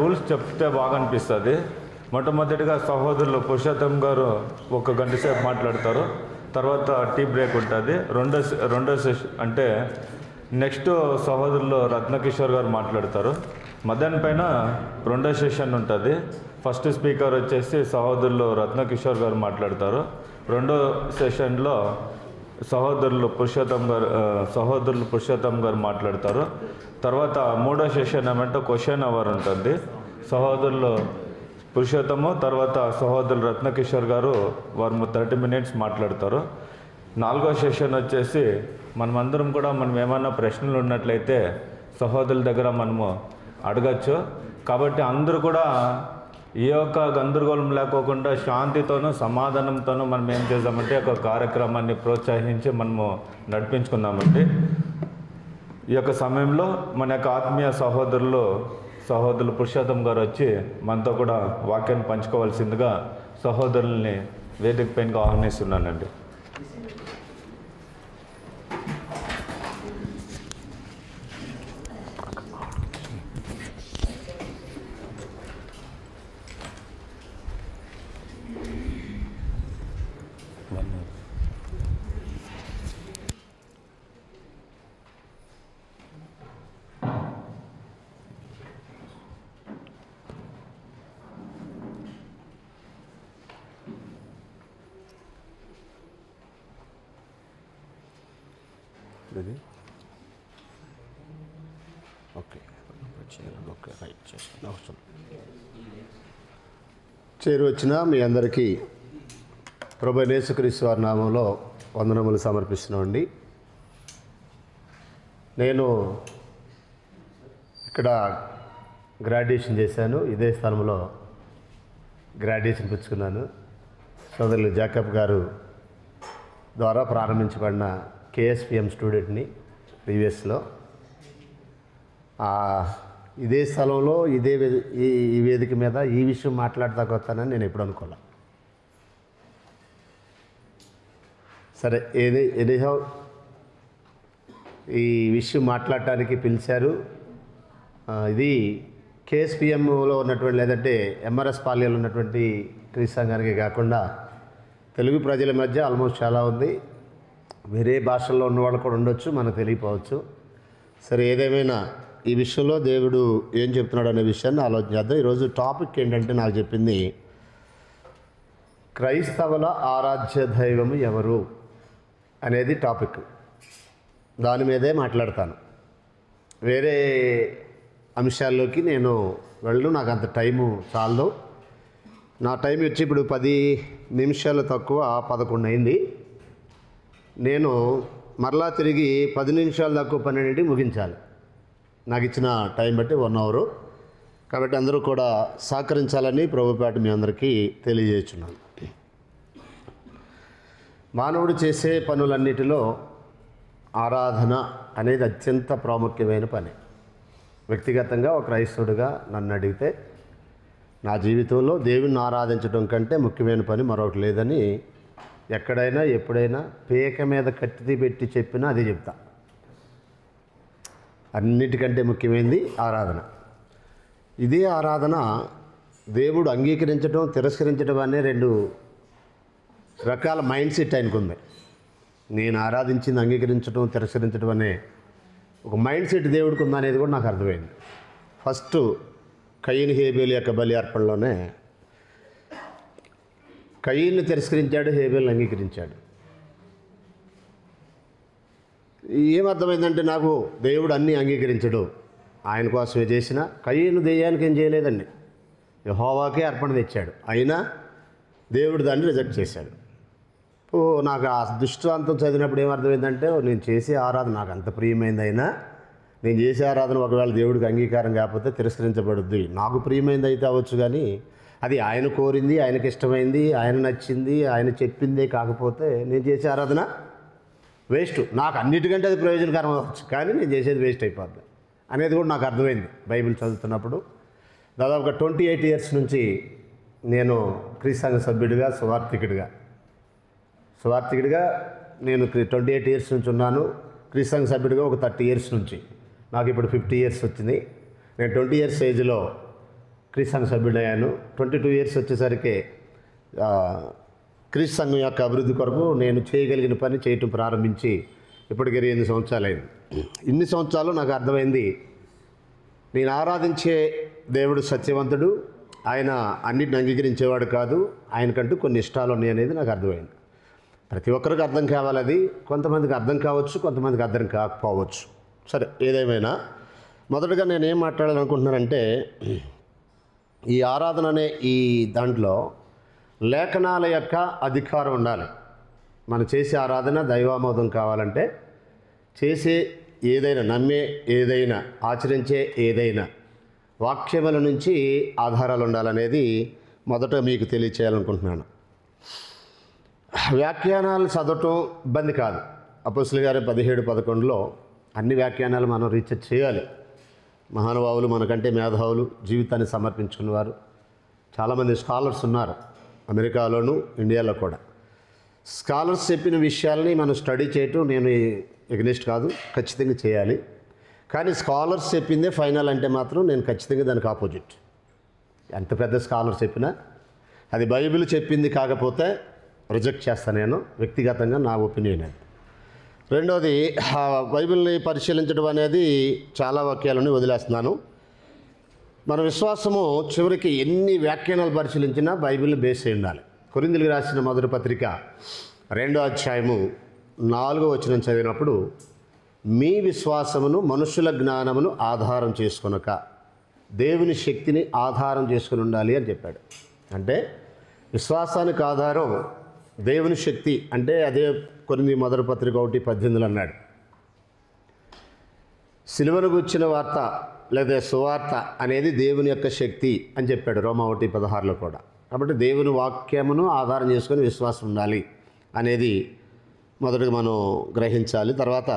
Rules చెప్తే బాగా అనిపిస్తుంది. మొట్టమొదటిగా సహోదరులు పురుషోత్తం గారు 1 గంట సేపు మాట్లాడతారు. తర్వాత టీ బ్రేక్ ఉంటుంది. రెండో సెషన్ అంటే నెక్స్ట్ సహోదరులు రత్నకిషోర్ గారు మాట్లాడతారు. మధ్యాహ్నం పైన రెండో సెషన్ ఉంటుంది. ఫస్ట్ స్పీకర్ వచ్చేసి సహోదరులు రత్నకిషోర్ గారు మాట్లాడతారు. రెండో సెషన్లో సహోదరులు పురుషోత్తం గారు మాట్లాడతారు. తర్వాత మూడో సెషన్ ఏమంటే క్వశ్చన్ అవర్ ఉంటుంది. సహోదరులు పురుషోత్తము తర్వాత సహోదరులు రత్నకిషోర్ గారు వారు 30 minutes మాట్లాడతారు. నాలుగో సెషన్ వచ్చేసి మనమందరం కూడా మనం ఏమైనా ప్రశ్నలు ఉన్నట్లయితే సహోదరుల దగ్గర మనము అడగచ్చు. కాబట్టి అందరూ కూడా ఏ ఒక్క గందరగోళం లేకోకుండా శాంతితోనూ సమాధానంతోనూ మనం ఏం చేద్దామంటే ఒక కార్యక్రమాన్ని ప్రోత్సహించి మనము నడిపించుకుందామండి. ఈ యొక్క సమయంలో మన యొక్క ఆత్మీయ సహోదరులు పురుషోత్తం గారు వచ్చి మనతో కూడా వాక్యాన్ని పంచుకోవాల్సిందిగా సహోదరుల్ని వేదిక పైన ఆహ్వానిస్తున్నానండి. చేరువచ్చిన మీ అందరికీ ప్రభువైన యేసుక్రీస్తు వారి నామంలో వందనములు సమర్పిస్తున్నామండి. నేను ఇక్కడ గ్రాడ్యుయేషన్ చేశాను. ఇదే స్థలంలో గ్రాడ్యుయేషన్ పుచ్చుకున్నాను. సోదరులు జాకబ్ గారు ద్వారా ప్రారంభించబడిన KSPM స్టూడెంట్ని ప్రీవియస్లో. ఇదే స్థలంలో ఈ వేదిక మీద ఈ విషయం మాట్లాడతాకొస్తానని నేను ఎప్పుడు అనుకోలే. సరే, ఎనీహౌ ఈ విషయం మాట్లాడటానికి పిలిచారు. ఇది KSPMలో ఉన్నటువంటి లేదంటే MRS పాల్యాలో ఉన్నటువంటి క్రీస్తు సంఘానికి కాకుండా తెలుగు ప్రజల మధ్య ఆల్మోస్ట్ చాలా ఉంది. వేరే భాషల్లో ఉన్నవాళ్ళు కూడా ఉండొచ్చు, మనకు తెలియపోవచ్చు. సరే, ఏదేమైనా ఈ విషయంలో దేవుడు ఏం చెప్తున్నాడు అనే విషయాన్ని ఆలోచన చేద్దాం. ఈరోజు టాపిక్ ఏంటంటే నాకు చెప్పింది క్రైస్తవుల ఆరాధ్య దైవము ఎవరు అనేది టాపిక్. దాని మీదే మాట్లాడతాను. వేరే అంశాల్లోకి నేను నాకు అంత టైము చాలదు. నా టైం వచ్చి ఇప్పుడు 10 నిమిషాలు తక్కువ 11 అయింది. నేను మరలా తిరిగి 10 నిమిషాలు తక్కువ 12 ముగించాలి. నాకు ఇచ్చిన టైం బట్టి 1 hour. కాబట్టి అందరూ కూడా సహకరించాలని ప్రభుపేట మీ అందరికీ తెలియజేస్తున్నాను. మానవుడు చేసే పనులన్నిటిలో ఆరాధన అనేది అత్యంత ప్రాముఖ్యమైన పని. వ్యక్తిగతంగా ఒక క్రైస్తవుడిగా నన్ను అడిగితే నా జీవితంలో దేవుణ్ణి ఆరాధించడం కంటే ముఖ్యమైన పని మరొకటి లేదని ఎక్కడైనా ఎప్పుడైనా పేక మీద కత్తి పెట్టి చెప్పినా అదే చెప్తా. అన్నిటికంటే ముఖ్యమైనది ఆరాధన. ఇదే ఆరాధన దేవుడు అంగీకరించడం తిరస్కరించడం అనే 2 రకాల మైండ్ సెట్ ఆయనకుంది. నేను ఆరాధించింది అంగీకరించడం తిరస్కరించడం అనే ఒక మైండ్ సెట్ దేవుడికి ఉందనేది కూడా నాకు అర్థమైంది. ఫస్ట్ కయీను హేబేలు యొక్క బలి అర్పణలోనే కయీన్ను తిరస్కరించాడు, హేబేల్ని అంగీకరించాడు. ఏమర్థమైందంటే నాకు దేవుడు అన్నీ అంగీకరించడు, ఆయన కోసమే చేసిన. కయీను దెయ్యానికి ఏం చేయలేదండి, యెహోవాకే అర్పణ తెచ్చాడు. అయినా దేవుడు దాన్ని రిజెక్ట్ చేశాడు. నాకు ఆ దృష్టాంతం చదివినప్పుడు ఏమర్థమైందంటే నేను చేసే ఆరాధన నాకు అంత ప్రియమైంది, అయినా నేను చేసే ఆరాధన ఒకవేళ దేవుడికి అంగీకారం కాకపోతే తిరస్కరించబడుద్ది. నాకు ప్రియమైంది అయితే అవ్వచ్చు, కానీ అది ఆయన కోరింది, ఆయనకి ఇష్టమైంది, ఆయన నచ్చింది, ఆయన చెప్పిందే కాకపోతే నేను చేసే ఆరాధన వేస్ట్. నాకు అన్నిటికంటే అది ప్రయోజనకరం అవ్వచ్చు, కానీ నేను చేసేది వేస్ట్ అయిపోద్ది అనేది కూడా నాకు అర్థమైంది బైబిల్ చదువుతున్నప్పుడు. దాదాపుగా 28 years నుంచి నేను క్రీస్తు సంఘ సభ్యుడిగా సువార్థికుడిగా నేను 28 years నుంచి ఉన్నాను. క్రీస్తు సంఘ సభ్యుడిగా ఒక 30 years నుంచి. నాకు ఇప్పుడు 50 years వచ్చింది. నేను 20 years ఏజ్లో క్రీస్తు సంఘ సభ్యుడయ్యాను. 22 ఇయర్స్ వచ్చేసరికి క్రీస్తు సంఘం యొక్క అభివృద్ధి కొరకు నేను చేయగలిగిన పని చేయటం ప్రారంభించి ఇప్పటికి 8 సంవత్సరాలు అయింది. ఇన్ని సంవత్సరాలు నాకు అర్థమైంది, నేను ఆరాధించే దేవుడు సత్యవంతుడు, ఆయన అన్నిటిని అంగీకరించేవాడు కాదు, ఆయనకంటూ కొన్ని ఇష్టాలు ఉన్నాయి అనేది నాకు అర్థమైంది. ప్రతి ఒక్కరికి అర్థం కావాలి, అది కొంతమందికి అర్థం కావచ్చు, కొంతమందికి అర్థం కాకపోవచ్చు. సరే, ఏదేమైనా మొదటగా నేను ఏం మాట్లాడాలనుకుంటున్నానంటే, ఈ ఆరాధన అనే ఈ దాంట్లో లేఖనాల యొక్క అధికారం ఉండాలి. మనం చేసే ఆరాధన దైవామోదం కావాలంటే చేసే ఏదైనా, నమ్మే ఏదైనా, ఆచరించే ఏదైనా వాక్యముల నుంచి ఆధారాలు ఉండాలనేది మొదట మీకు తెలియచేయాలనుకుంటున్నాను. వ్యాఖ్యానాలు చదవటం ఇబ్బంది కాదు. అపోస్తలుల గారు 17-11లో అన్ని వ్యాఖ్యానాలు మనం రీసెర్చ్ చేయాలి. మహానుభావులు, మనకంటే మేధావులు, జీవితాన్ని సమర్పించుకున్నవారు చాలామంది స్కాలర్స్ ఉన్నారు, అమెరికాలోను ఇండియాలో కూడా. స్కాలర్స్ చెప్పిన విషయాల్ని మనం స్టడీ చేయటం నేను ఎగ్నెస్ట్ కాదు, ఖచ్చితంగా చేయాలి. కానీ స్కాలర్స్ చెప్పిందే ఫైనల్ అంటే మాత్రం నేను ఖచ్చితంగా దానికి ఆపోజిట్. ఎంత పెద్ద స్కాలర్ చెప్పినా అది బైబిల్ చెప్పింది కాకపోతే రిజెక్ట్ చేస్తాను నేను, వ్యక్తిగతంగా నా ఒపీనియన్ అది. రెండోది, బైబిల్ని పరిశీలించడం అనేది చాలా వాక్యాలను వదిలేస్తున్నాను. మన విశ్వాసము చివరికి ఎన్ని వ్యాఖ్యానాలు పరిశీలించినా బైబిల్ని బేస్ అయి ఉండాలి. కొరింథీయులకు రాసిన మొదటి పత్రిక 2వ అధ్యాయము 4వ వచనం చదివినప్పుడు, మీ విశ్వాసమును మనుషుల జ్ఞానమును ఆధారం చేసుకొనక దేవుని శక్తిని ఆధారం చేసుకుని ఉండాలి అని చెప్పాడు. అంటే విశ్వాసానికి ఆధారం దేవుని శక్తి. అంటే అదే కొరింథీ మొదటి పత్రిక 1:18 అన్నాడు. సిలువను గూర్చిన వార్త లేదా సువార్త అనేది దేవుని యొక్క శక్తి అని చెప్పాడు రోమా 1:16లో కూడా. కాబట్టి దేవుని వాక్యమును ఆధారం చేసుకొని విశ్వాసం ఉండాలి అనేది మొదటగా మనం గ్రహించాలి. తర్వాత,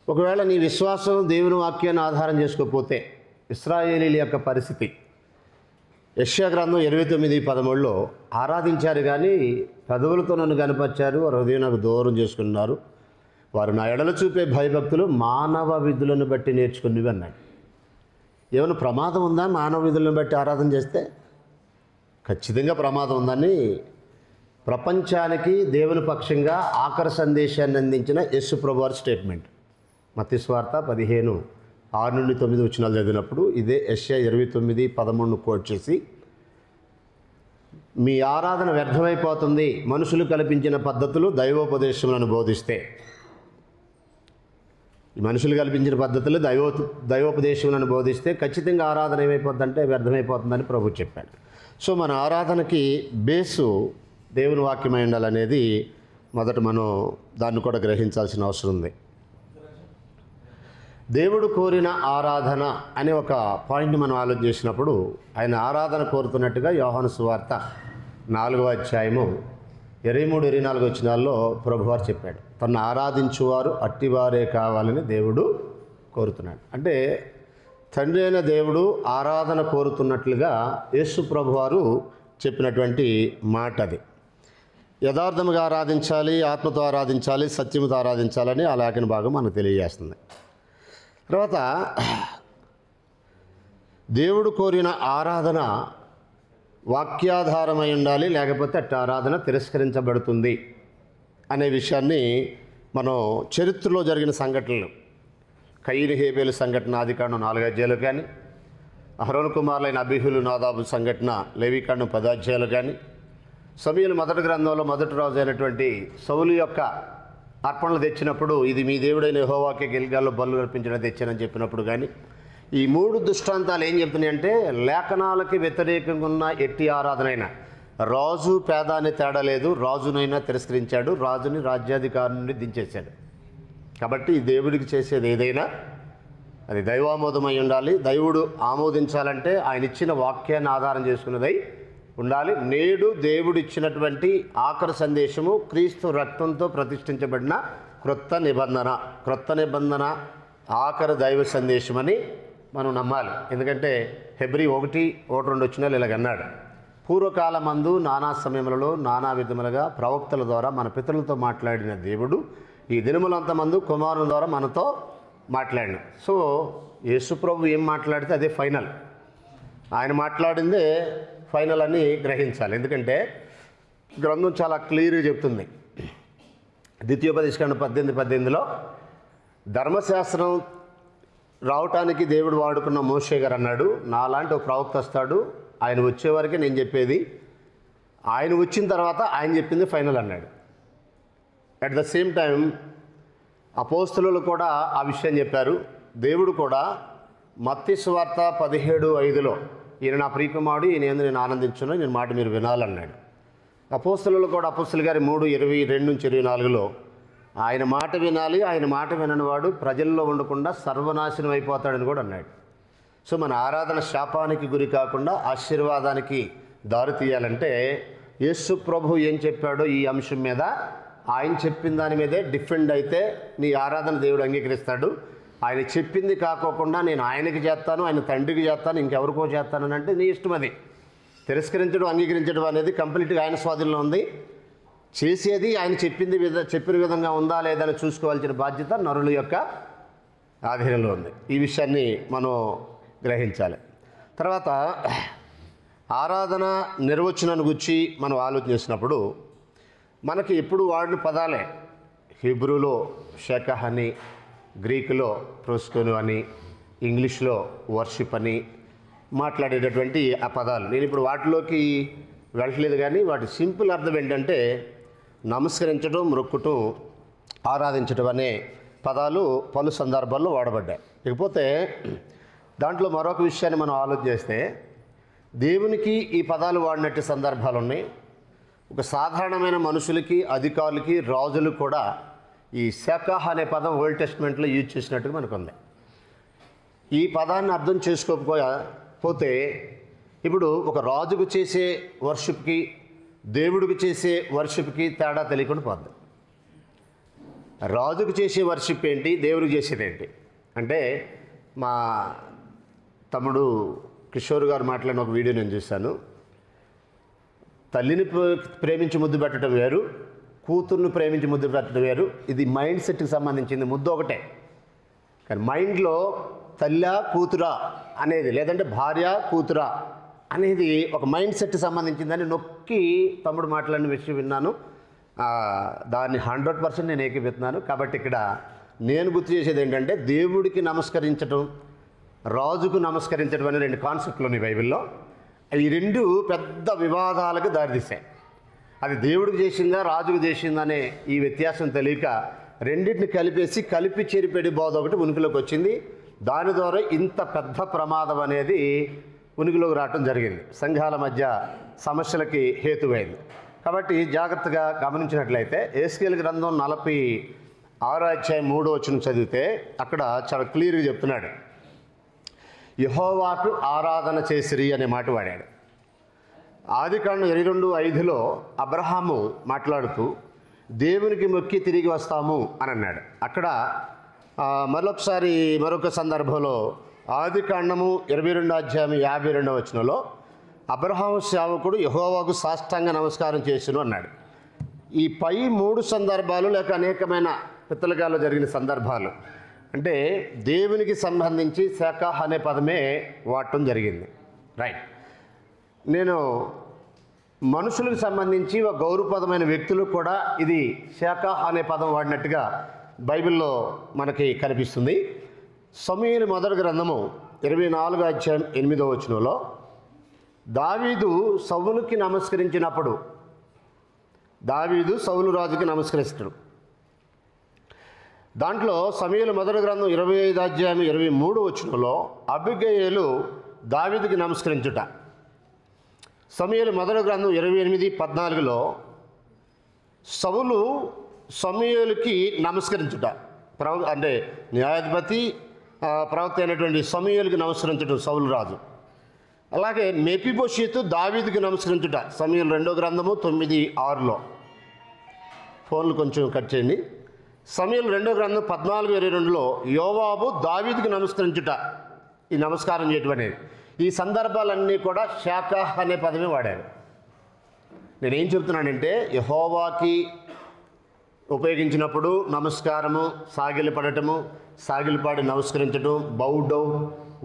ఒకవేళ నీ విశ్వాసం దేవుని వాక్యాన్ని ఆధారం చేసుకోకపోతే ఇశ్రాయేలీల యొక్క పరిస్థితి, యెషయా గ్రంథం 29:13లో ఆరాధించారు కానీ పెదవులతో నన్ను కనపరిచారు, వారి హృదయం నాకు దూరం చేసుకున్నారు, వారు నా ఎడల చూపే భయభక్తులు మానవ విధులను బట్టి నేర్చుకున్నవి అన్నాడు. ఏమైనా ప్రమాదం ఉందా మానవ విధులను బట్టి ఆరాధన చేస్తే? ఖచ్చితంగా ప్రమాదం ఉందని ప్రపంచానికి దేవుని పక్షంగా ఆఖరి సందేశాన్ని అందించిన యేసు ప్రభువారి స్టేట్మెంట్. మత్తయి సువార్త 15:6-9 వచనాలు చదివినప్పుడు ఇదే యెషయా 29:13 కోట్ చేసి, మీ ఆరాధన వ్యర్థమైపోతుంది మనుషులు కల్పించిన పద్ధతులు దైవోపదేశములను బోధిస్తే. ఈ మనుషులు కల్పించిన పద్ధతులు దైవోపదేశములను బోధిస్తే ఖచ్చితంగా ఆరాధన ఏమైపోతుందంటే వ్యర్థమైపోతుందని ప్రభు చెప్పాడు. సో మన ఆరాధనకి బేసు దేవుని వాక్యమై ఉండాలనేది మొదట మనం దాన్ని కూడా గ్రహించాల్సిన అవసరం ఉంది. దేవుడు కోరిన ఆరాధన అనే ఒక పాయింట్ని మనం ఆలోచన చేసినప్పుడు, ఆయన ఆరాధన కోరుతున్నట్టుగా యోహాను సువార్త 4వ అధ్యాయము 23-24 వచనాల్లో ప్రభువారు చెప్పాడు, తను ఆరాధించువారు అట్టివారే కావాలని దేవుడు కోరుతున్నాడు. అంటే తండ్రి అయిన దేవుడు ఆరాధన కోరుతున్నట్లుగా యేసు ప్రభువారు చెప్పినటువంటి మాట అది. యథార్థముగా ఆరాధించాలి, ఆత్మతో ఆరాధించాలి, సత్యముతో ఆరాధించాలని ఆ లేఖన భాగం మనకు తెలియజేస్తుంది. తర్వాత, దేవుడు కోరిన ఆరాధన వాక్యాధారమై ఉండాలి, లేకపోతే అట్టి ఆరాధన తిరస్కరించబడుతుంది అనే విషయాన్ని మనం చరిత్రలో జరిగిన సంఘటనలు, కయీను హేబేలు సంఘటన ఆదికాండం 4 అధ్యాయాలు కానీ, అహరోను కుమారులైన అబీహులు నాదాబు సంఘటన లేవీకాండం 10 అధ్యాయాలు కానీ, సమూయేలు మొదటి గ్రంథంలో మొదటి రాజు అయినటువంటి సౌలు యొక్క అర్పణలు తెచ్చినప్పుడు ఇది మీ దేవుడైన యెహోవాకే గిల్గాల్లో బలులు అర్పించడం తెచ్చానని చెప్పినప్పుడు కానీ, ఈ 3 దృష్టాంతాలు ఏం చెప్తున్నాయంటే లేఖనాలకి వ్యతిరేకంగా ఉన్న ఎట్టి ఆరాధనైనా, రాజు పేద అనే తేడా లేదు, రాజునైనా తిరస్కరించాడు, రాజుని రాజ్యాధికారి నుండి దించేశాడు. కాబట్టి దేవుడికి చేసేది ఏదైనా అది దైవామోదమై ఉండాలి. దైవుడు ఆమోదించాలంటే ఆయన ఇచ్చిన వాక్యాన్ని ఆధారం చేసుకున్నదై ఉండాలి. నేడు దేవుడు ఇచ్చినటువంటి ఆఖరి సందేశము క్రీస్తు రక్తంతో ప్రతిష్ఠించబడిన క్రొత్త నిబంధన ఆఖరి దైవ సందేశమని మనం నమ్మాలి. ఎందుకంటే హెబ్రీ 1:1-2 వచనాలు ఇలాగన్నాడు, పూర్వకాలమందు నానా సమయములలో నానా విధములుగా ప్రవక్తల ద్వారా మన పితరులతో మాట్లాడిన దేవుడు ఈ దినములంతమందు కుమారుని ద్వారా మనతో మాట్లాడిన. సో యేసు ప్రభు ఏం మాట్లాడితే అదే ఫైనల్. ఆయన మాట్లాడిందే ఫైనల్ అని గ్రహించాలి. ఎందుకంటే గ్రంథం చాలా క్లియర్గా చెప్తుంది. ద్వితీయోపదేశకాండం 18:18లో ధర్మశాస్త్రం రావటానికి దేవుడు వాడుకున్న మోషే గారు అన్నాడు, నాలాంటి ఒక ప్రవక్త వస్తాడు, ఆయన వచ్చే వరకే నేను చెప్పేది, ఆయన వచ్చిన తర్వాత ఆయన చెప్పింది ఫైనల్ అన్నాడు. అట్ ద సేమ్ టైం అపోస్తలులు కూడా ఆ విషయం చెప్పారు. దేవుడు కూడా మత్తయి సువార్త 17:5లో ఈయన నా ప్రియకుమారుడు, ఈయన యందు నేను ఆనందించును, నేను మాట మీరు వినాలన్నాడు. అపోస్తలులు కూడా అపోస్తలు గారి 3:22-24లో ఆయన మాట వినాలి, ఆయన మాట వినని వాడు ప్రజల్లో ఉండకుండా సర్వనాశనం అయిపోతాడని కూడా అన్నాడు. సో మన ఆరాధన శాపానికి గురి కాకుండా ఆశీర్వాదానికి దారి తీయాలంటే యేసు ప్రభు ఏం చెప్పాడో ఈ అంశం మీద ఆయన చెప్పిన దాని మీదే డిఫెండ్ అయితే నీ ఆరాధన దేవుడు అంగీకరిస్తాడు. ఆయన చెప్పింది కాకోకుండా నేను ఆయనకి చేస్తాను, ఆయన తండ్రికి చేస్తాను, ఇంకెవరికో చేస్తాను అంటే నీ ఇష్టం. అది తిరస్కరించడం అంగీకరించడం అనేది కంప్లీట్గా ఆయన స్వాధీనంలో ఉంది. చేసేది ఆయన చెప్పిన విధంగా ఉందా లేదని చూసుకోవాల్సిన బాధ్యత నరుల యొక్క ఆధీనంలో ఉంది. ఈ విషయాన్ని మనం గ్రహించాలి. తర్వాత ఆరాధన నిర్వచనాన్ని గురించి మనం ఆలోచన చేసినప్పుడు మనకి ఎప్పుడు వాడిన పదాలే. హీబ్రూలో షెకహ్ అని, గ్రీకులో ప్రోస్కోను అని, ఇంగ్లీష్లో వర్షిప్ అని మాట్లాడేటటువంటి ఆ పదాలు. నేను ఇప్పుడు వాటిలోకి వెళ్ళట్లేదు, కానీ వాటి సింపుల్ అర్థం ఏంటంటే నమస్కరించడం, మొక్కుటం, ఆరాధించడం అనే పదాలు పలు సందర్భాల్లో వాడబడ్డాయి. ఇకపోతే దాంట్లో మరొక విషయాన్ని మనం ఆలోచన చేస్తే దేవునికి ఈ పదాలు వాడినట్టు సందర్భాలు ఉన్నాయి. ఒక సాధారణమైన మనుషులకి, అధికారులకి, రాజులకు కూడా ఈ షెకహ్ అనే పదం ఓల్డ్ టెస్ట్మెంట్లో యూజ్ చేసినట్టుగా మనకు ఉంది. ఈ పదాన్ని అర్థం చేసుకోకపోతే ఇప్పుడు ఒక రాజుకు చేసే వర్షిప్కి, దేవుడికి చేసే వర్షిప్కి తేడా తెలియకుండా పోద్ది. రాజుకు చేసే వర్షిప్ ఏంటి, దేవుడికి చేసేది ఏంటి అంటే, మా తమ్ముడు కిషోర్ గారు మాట్లాడిన ఒక వీడియో నేను చూశాను. తల్లిని ప్రేమించి ముద్దు పెట్టడం వేరు, కూతుర్ని ప్రేమించి ముద్దు పెట్టడం వేరు. ఇది మైండ్ సెట్కి సంబంధించింది. ముద్దు ఒకటే, కానీ మైండ్లో తల్లా కూతురా అనేది, లేదంటే భార్య కూతురా అనేది ఒక మైండ్ సెట్కి సంబంధించిందని నొక్కి తమ్ముడు మాట్లాడిన విషయం విన్నాను. దాన్ని 100% నేను ఏకీపిస్తున్నాను. కాబట్టి ఇక్కడ నేను గుర్తు చేసేది ఏంటంటే, దేవుడికి నమస్కరించడం, రాజుకు నమస్కరించడం అనే 2 కాన్సెప్ట్లు ఉన్నాయి బైబిల్లో. ఈ 2 పెద్ద వివాదాలకు దారితీశాయి. అది దేవుడికి చేసిందా, రాజుకు చేసిందనే ఈ వ్యత్యాసం తెలియక రెండింటిని కలిపి చెరిపెడి బోధ ఒకటి ఉనికిలోకి వచ్చింది. దాని ద్వారా ఇంత పెద్ద ప్రమాదం అనేది ఉనికిలోకి రావటం జరిగింది. సంఘాల మధ్య సమస్యలకి హేతువైంది. కాబట్టి జాగ్రత్తగా గమనించినట్లయితే ఎహెజ్కేలు గ్రంథం 46:3 చదివితే అక్కడ చాలా క్లియర్గా చెప్తున్నాడు, యెహోవాకు ఆరాధన చేసిరి అనే మాట వాడాడు. ఆదికాండం 22:5లో అబ్రహాము మాట్లాడుతూ దేవునికి మొక్కి తిరిగి వస్తాము అని అన్నాడు. అక్కడ మరొక సందర్భంలో ఆదికాండము 22:52 అబ్రహాము సేవకుడు యెహోవాకు సాష్టాంగ నమస్కారం చేసును అన్నాడు. ఈ పై 3 సందర్భాలు లేక అనేకమైన పిత్తలకాల్లో జరిగిన సందర్భాలు అంటే దేవునికి సంబంధించి షెకహ్ అనే పదమే వాడటం జరిగింది. రైట్. నేను మనుషులకు సంబంధించి ఒక గౌరవపదమైన వ్యక్తులకు కూడా ఇది షెకహ్ అనే పదం వాడినట్టుగా బైబిల్లో మనకి కనిపిస్తుంది. సమూయేలు మొదటి గ్రంథము 24:8 దావీదు సౌలుకి నమస్కరించినప్పుడు, దావీదు సౌలు రాజుకి నమస్కరిస్తాడు. దాంట్లో సమూయేలు మొదటి గ్రంథం 25:23 అబిగయీలు దావీదుకి నమస్కరించుట. సమూయేలు మొదటి గ్రంథం 28:14 సౌలు సమూయేలుకి నమస్కరించుట. అంటే న్యాయాధిపతి ప్రవక్త అయినటువంటి సమూయేలుకి నమస్కరించడం సౌలు రాజు. అలాగే మెఫీబోషెతు దావీదుకి నమస్కరించుట. సమూయేలు 2వ గ్రంథము 9:6 ఫోన్లు కొంచెం కట్ చేయండి. సమూయేలు 2వ గ్రంథం 14:22 యోవాబు దావీదుకి నమస్కరించుట. ఈ నమస్కారం చేయటం అనేది, ఈ సందర్భాలన్నీ కూడా షెకహ్ అనే పదమే వాడారు. నేనేం చెప్తున్నానంటే, యెహోవాకి ఉపయోగించినప్పుడు నమస్కారము, సాగిలపడటము, సాగిలపాడి నమస్కరించడం, బౌ డౌన్,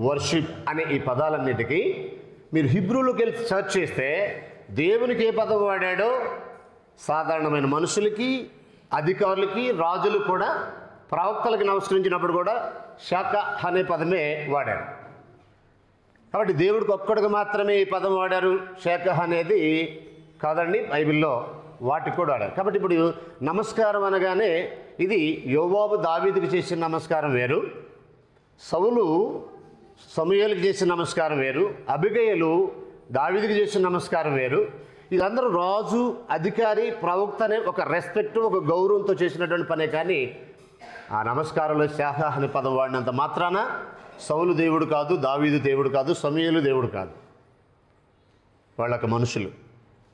వర్షిప్ అనే ఈ పదాలన్నిటికీ మీరు హిబ్రూలోకి వెళ్ళి సెర్చ్ చేస్తే దేవునికి ఏ పదం వాడాడో సాధారణమైన మనుషులకి, అధికారులకి, రాజులు కూడా, ప్రవక్తలకి నమస్కరించినప్పుడు కూడా శాఖ అనే పదమే వాడారు. కాబట్టి దేవుడికి ఒక్కడికి మాత్రమే ఈ పదం వాడారు, శాఖ అనేది కాదండి, బైబిల్లో వాటికి కూడా వాడారు. కాబట్టి ఇప్పుడు నమస్కారం అనగానే ఇది యోవాబు దావీదుకి చేసిన నమస్కారం వేరు, సౌలు సమూయేలుకి చేసిన నమస్కారం వేరు, అబిగయలు దావీదుకి చేసిన నమస్కారం వేరు. వీళ్ళందరూ రాజు, అధికారి, ప్రవక్త అనే ఒక రెస్పెక్ట్, ఒక గౌరవంతో చేసినటువంటి పనే. కానీ ఆ నమస్కారంలో శాఖ అనే పదం వాడినంత మాత్రాన సౌలు దేవుడు కాదు, దావీదు దేవుడు కాదు, సమూయేలు దేవుడు కాదు. వాళ్ళొక మనుషులు,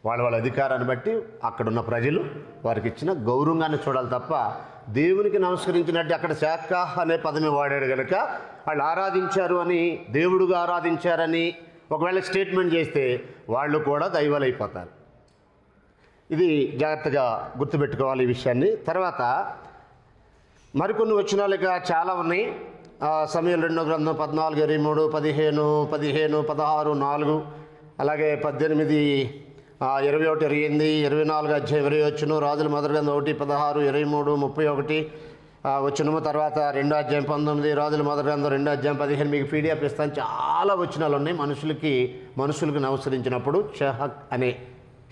వాళ్ళ అధికారాన్ని బట్టి అక్కడున్న ప్రజలు వారికి ఇచ్చిన గౌరవంగానే చూడాలి తప్ప దేవునికి నమస్కరించినట్టు అక్కడ శాఖ అనే పదమే వాడాడు కనుక వాళ్ళు ఆరాధించారు అని, దేవుడుగా ఆరాధించారని ఒకవేళ స్టేట్మెంట్ చేస్తే వాళ్ళు కూడా దైవాలైపోతారు. ఇది జాగ్రత్తగా గుర్తుపెట్టుకోవాలి ఈ విషయాన్ని. తర్వాత మరికొన్ని వచనాలుగా చాలా ఉన్నాయి. సమయం 2వ గ్రంథం 14, 23, 15, 16, 4, అలాగే 18, 21, 28, 24 అధ్యాయం 20 వచనం, రాజుల మొదటి గ్రంథం 1, 16, 23, 31 వచనము, తర్వాత 2వ అధ్యాయం 19, రాజుల మొదటి గ్రంథం 2వ అధ్యాయం 15. మీకు పీడిఎఫ్ ఇస్తాను. చాలా వచనాలు ఉన్నాయి. మనుషులకు నమస్కరించినప్పుడు షహక్ అనే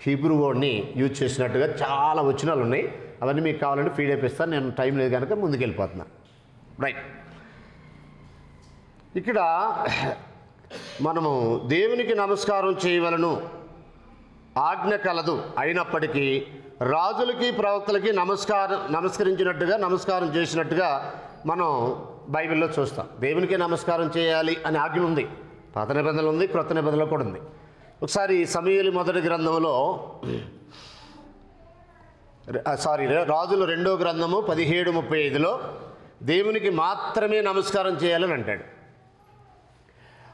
హీబ్రూ వర్డ్ని యూజ్ చేసినట్టుగా చాలా వచనాలు ఉన్నాయి. అవన్నీ మీకు కావాలంటే పీడిఎఫ్ ఇస్తాను. నేను టైం లేదు కనుక ముందుకు వెళ్ళిపోతున్నా. రైట్, ఇక్కడ మనము దేవునికి నమస్కారం చేయవలను ఆజ్ఞ కలదు, అయినప్పటికీ రాజులకి, ప్రవక్తలకి నమస్కారం చేసినట్టుగా మనం బైబిల్లో చూస్తాం. దేవునికి నమస్కారం చేయాలి అని ఆజ్ఞ ఉంది. పాత నిబంధనలు ఉంది, క్రొత్త నిబంధనలు కూడా ఉంది. ఒకసారి సమూయేలు మొదటి గ్రంథంలో రాజుల 2వ గ్రంథము 17:35లో దేవునికి మాత్రమే నమస్కారం చేయాలని అంటాడు.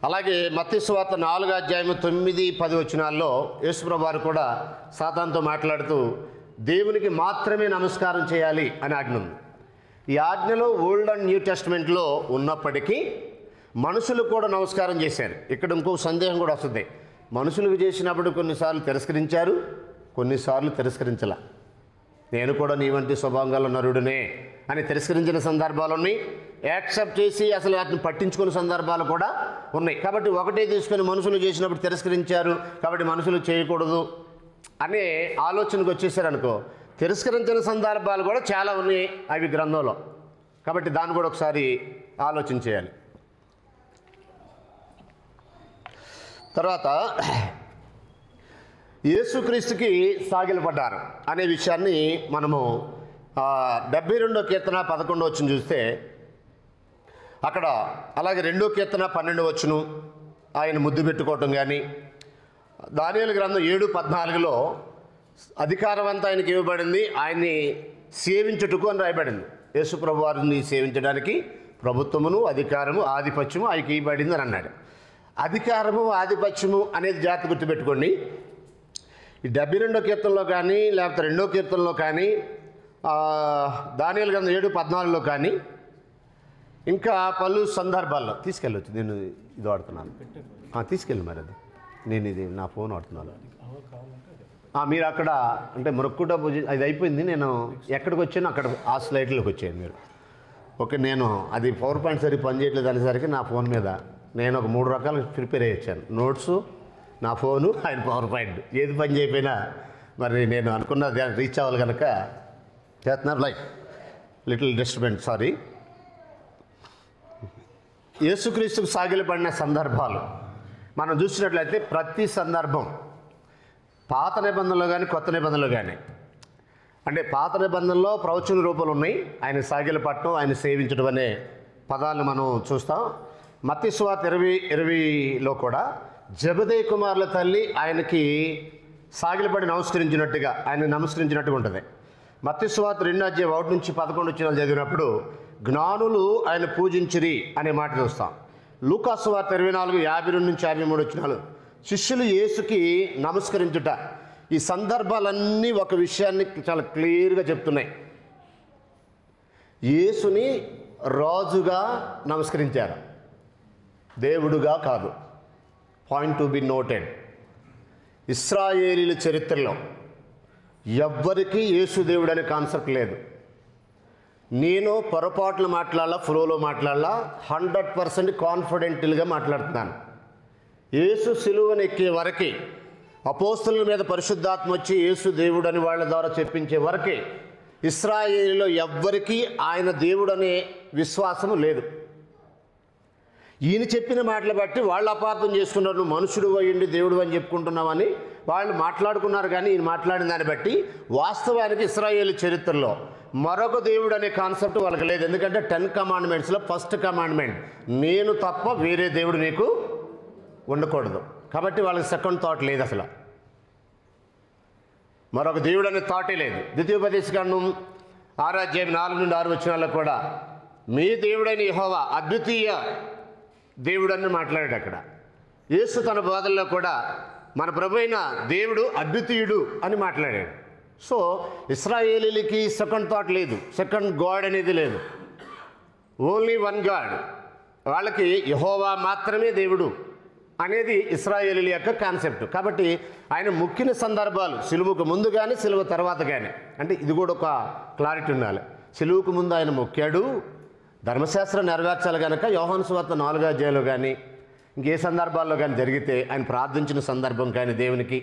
అలాగే మత్తయి సువార్త 4వ అధ్యాయము 9, 10 వచనాల్లో యేసుప్రభువు వారు కూడా సాతానుతో మాట్లాడుతూ దేవునికి మాత్రమే నమస్కారం చేయాలి అని ఆజ్ఞ ఉంది. ఈ ఆజ్ఞలో ఓల్డ్ అండ్ న్యూ టెస్ట్మెంట్లో ఉన్నప్పటికీ మనుషులు కూడా నమస్కారం చేశారు. ఇక్కడ ఇంకో సందేహం కూడా వస్తుంది. మనుషులకు చేసినప్పుడు కొన్నిసార్లు తిరస్కరించారు, కొన్నిసార్లు తిరస్కరించలా. నేను కూడా నీ వంటి స్వభావం గల నరుడినే అని తిరస్కరించిన సందర్భాలు ఉన్నాయి. యాక్సెప్ట్ చేసి అసలు వాటిని పట్టించుకునే సందర్భాలు కూడా ఉన్నాయి. కాబట్టి ఒకటే తీసుకొని మనుషులు చేసినప్పుడు తిరస్కరించారు కాబట్టి మనుషులు చేయకూడదు అనే ఆలోచనకు వచ్చేసారనుకో, తిరస్కరించిన సందర్భాలు కూడా చాలా ఉన్నాయి అవి గ్రంథంలో. కాబట్టి దాన్ని కూడా ఒకసారి ఆలోచన చేయాలి. తర్వాత యేసుక్రీస్తుకి సాగిలపడ్డారు అనే విషయాన్ని మనము 72వ కీర్తన 11వ వచనం చూస్తే అక్కడ, అలాగే 2వ కీర్తన 12వ వచనం ఆయన ముద్దు పెట్టుకోవటం కానీ, దానియేలు గ్రంథం 7:14లో అధికారం అంతా ఆయనకి ఇవ్వబడింది, ఆయన్ని సేవించుటకు అని రాయబడింది. యేసుప్రభు వారిని సేవించడానికి ప్రభుత్వమును, అధికారము, ఆధిపత్యము ఆయనకి ఇవ్వబడింది అని అన్నాడు. అధికారము, ఆధిపత్యము అనేది జాగ్రత్త గుర్తుపెట్టుకోండి. ఈ 72వ కీర్తనలో కానీ, లేకపోతే 2వ కీర్తనలో కానీ, దానియేలు గ్రంథం 7:14లో కానీ, ఇంకా పలు సందర్భాల్లో తీసుకెళ్ళవచ్చు. నేను ఇది వాడుతున్నాను, తీసుకెళ్ళి మరి అది నేను ఇది నా ఫోన్ వాడుతున్నాను. మీరు అక్కడ అంటే మొరక్కుట పూజ అది అయిపోయింది. నేను ఎక్కడికి వచ్చాను అక్కడ ఆ స్లైడ్లోకి వచ్చాను మీరు. ఓకే, నేను అది PowerPoint సరిగ్గా పనిచేయట్లేదు అనేసరికి నా ఫోన్ మీద నేను ఒక 3 రకాలు ప్రిపేర్ అయ్యి వచ్చాను. నోట్సు, నా ఫోను, ఆయన PowerPoint ఏది పని చేయకపోయినా మరి నేను అనుకున్న దాన్ని రీచ్ అవ్వాలి కనుక చేస్తున్నారు. Like little disturbance, sorry. యేసుక్రీస్తుకు సాగిలపడిన సందర్భాలు మనం చూసినట్లయితే ప్రతి సందర్భం పాత నిబంధనలో కానీ కొత్త నిబంధనలో కానీ, అంటే పాత నిబంధనలో ప్రవచన రూపాలు ఉన్నాయి. ఆయన సాగిలపడటం, ఆయన సేవించడం అనే పదాలను మనం చూస్తాం. మత్తయి సువార్త 20:20లో కూడా జెబెదయి కుమారుల తల్లి ఆయనకి సాగిలపడి నమస్కరించినట్టుగా, ఆయన నమస్కరించినట్టుగా ఉంటుంది. మత్తయి సువార్త 2వ అధ్యాయం 1 నుంచి 11 వచనాలు చదివినప్పుడు జ్ఞానులు ఆయన పూజించిరి అనే మాట చూస్తాం. లూకా సువార్త 24:52 నుంచి 53 వచనాలు శిష్యులు యేసుకి నమస్కరించుట. ఈ సందర్భాలన్నీ ఒక విషయాన్ని చాలా క్లియర్గా చెప్తున్నాయి. యేసుని రాజుగా నమస్కరించారు, దేవుడుగా కాదు. Point to be noted. ఇశ్రాయేలీల చరిత్రలో ఎవ్వరికీ యేసు దేవుడు అనే కాన్సెప్ట్ లేదు. నేను పొరపాట్లు మాట్లాడాలా, ఫ్లోలో మాట్లాడాలా, 100% కాన్ఫిడెంట్గా మాట్లాడుతున్నాను. యేసు సిలువను ఎక్కే వరకే, అపోస్తలుల మీద పరిశుద్ధాత్మ వచ్చి యేసు దేవుడు అని వాళ్ళ ద్వారా చెప్పించే వరకే ఇశ్రాయేలీలో ఎవ్వరికీ ఆయన దేవుడు అనే విశ్వాసము లేదు. ఈయన చెప్పిన మాటలు బట్టి వాళ్ళు అపార్థం చేసుకున్నారు. నువ్వు మనుషుడు అయ్యిండి దేవుడు అని చెప్పుకుంటున్నావని వాళ్ళు మాట్లాడుకున్నారు. కానీ ఈయన మాట్లాడిన దాన్ని బట్టి వాస్తవానికి ఇశ్రాయేలు చరిత్రలో మరొక దేవుడు అనే కాన్సెప్ట్ వాళ్ళకి లేదు. ఎందుకంటే 10 కమాండ్మెంట్స్లో ఫస్ట్ కమాండ్మెంట్, నేను తప్ప వేరే దేవుడు నీకు ఉండకూడదు. కాబట్టి వాళ్ళకి సెకండ్ థాట్ లేదు, అసలు మరొక దేవుడు అనే థాటే లేదు. ద్వితీయోపదేశకాండం 6:4-6 కూడా మీ దేవుడైన యెహోవా అద్వితీయ దేవుడని మాట్లాడాడు. అక్కడ యేసు తన బోధల్లో కూడా మన ప్రభు అయిన దేవుడు అద్వితీయుడు అని మాట్లాడాడు. సో ఇశ్రాయేలీలకి సెకండ్ థాట్ లేదు, సెకండ్ గాడ్ అనేది లేదు, ఓన్లీ వన్ గాడ్. వాళ్ళకి యెహోవా మాత్రమే దేవుడు అనేది ఇశ్రాయేలీల యొక్క కాన్సెప్ట్. కాబట్టి ఆయన మొక్కిన సందర్భాలు సిలువకు ముందు కానీ సిలువ తర్వాత కానీ, అంటే ఇది కూడా ఒక క్లారిటీ ఉండాలి. సిలువకు ముందు ఆయన మొక్కాడు, ధర్మశాస్త్రం నెరవేర్చాలి కనుక యోహాను సువార్త 4వ అధ్యాయంలో కానీ ఇంకే సందర్భాల్లో కానీ జరిగితే ఆయన ప్రార్థించిన సందర్భం కానీ దేవునికి,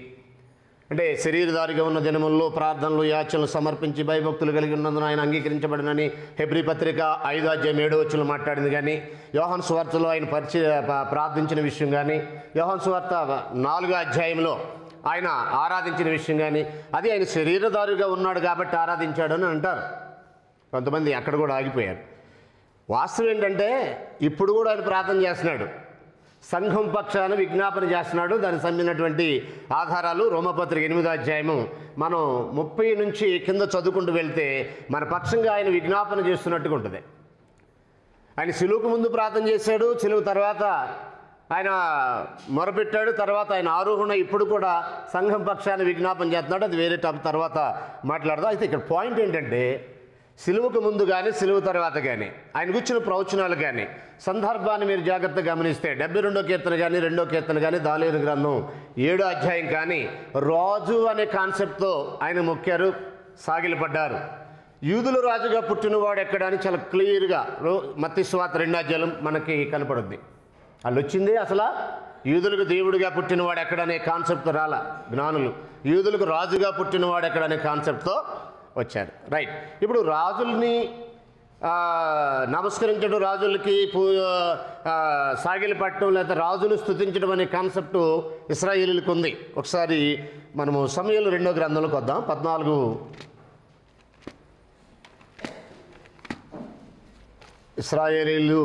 అంటే శరీరధారిగా ఉన్న దినముల్లో ప్రార్థనలు యాచనలు సమర్పించి భయభక్తులు కలిగి ఉన్నందున ఆయన అంగీకరించబడినని హెబ్రీ పత్రిక 5:7 మాట్లాడింది. కానీ యోహాను సువార్తలో ఆయన ప్రార్థించిన విషయం కానీ, యోహాను సువార్త 4వ అధ్యాయంలో ఆయన ఆరాధించిన విషయం కానీ, అది ఆయన శరీరధారిగా ఉన్నాడు కాబట్టి ఆరాధించాడని అంటారు కొంతమంది. అక్కడ కూడా ఆగిపోయారు. వాస్తవం ఏంటంటే ఇప్పుడు కూడా ఆయన ప్రార్థన చేస్తున్నాడు, సంఘం పక్షాన విజ్ఞాపన చేస్తున్నాడు. దానికి సంబంధించినటువంటి ఆధారాలు రోమపత్రిక 8వ అధ్యాయము మనం 30 నుంచి కింద చదువుకుంటూ వెళ్తే మన పక్షంగా ఆయన విజ్ఞాపన చేస్తున్నట్టుగా ఉంటుంది. ఆయన సిలువకు ముందు ప్రార్థన చేశాడు, సిలువ తర్వాత ఆయన మొరపెట్టాడు, తర్వాత ఆయన ఆరోహణ ఇప్పుడు కూడా సంఘం పక్షాన విజ్ఞాపన చేస్తున్నాడు. అది వేరే టాపిక్, తర్వాత మాట్లాడదాం. అయితే ఇక్కడ పాయింట్ ఏంటంటే సిలువకు ముందు కానీ సిలువ తర్వాత కానీ ఆయన కూర్చున్న ప్రవచనాలు కానీ సందర్భాన్ని మీరు జాగ్రత్తగా గమనిస్తే 72వ కీర్తన కానీ 2వ కీర్తన కానీ దానియేలు గ్రంథం 7వ అధ్యాయం కానీ రాజు అనే కాన్సెప్ట్తో ఆయన మొక్కారు, సాగిలపడ్డారు. యూదులు రాజుగా పుట్టినవాడు ఎక్కడ అని చాలా క్లియర్గా మత్తయి సువార్త 2వ అధ్యాయం మనకి కనపడుద్ది. వాళ్ళు వచ్చింది అసలు యూదులకు దేవుడిగా పుట్టినవాడు ఎక్కడనే కాన్సెప్ట్తో రాలా జ్ఞానులు, యూదులకు రాజుగా పుట్టినవాడు ఎక్కడనే కాన్సెప్ట్తో వచ్చారు. రైట్. ఇప్పుడు రాజుల్ని నమస్కరించడం, రాజులకి సాగిలి పట్టడం, లేదా రాజును స్తుతించడం అనే కాన్సెప్టు ఇశ్రాయేలీలకు ఉంది. ఒకసారి మనము సమూయేలు 2వ గ్రంథంలోకి వద్దాం. 14 ఇశ్రాయేలీలు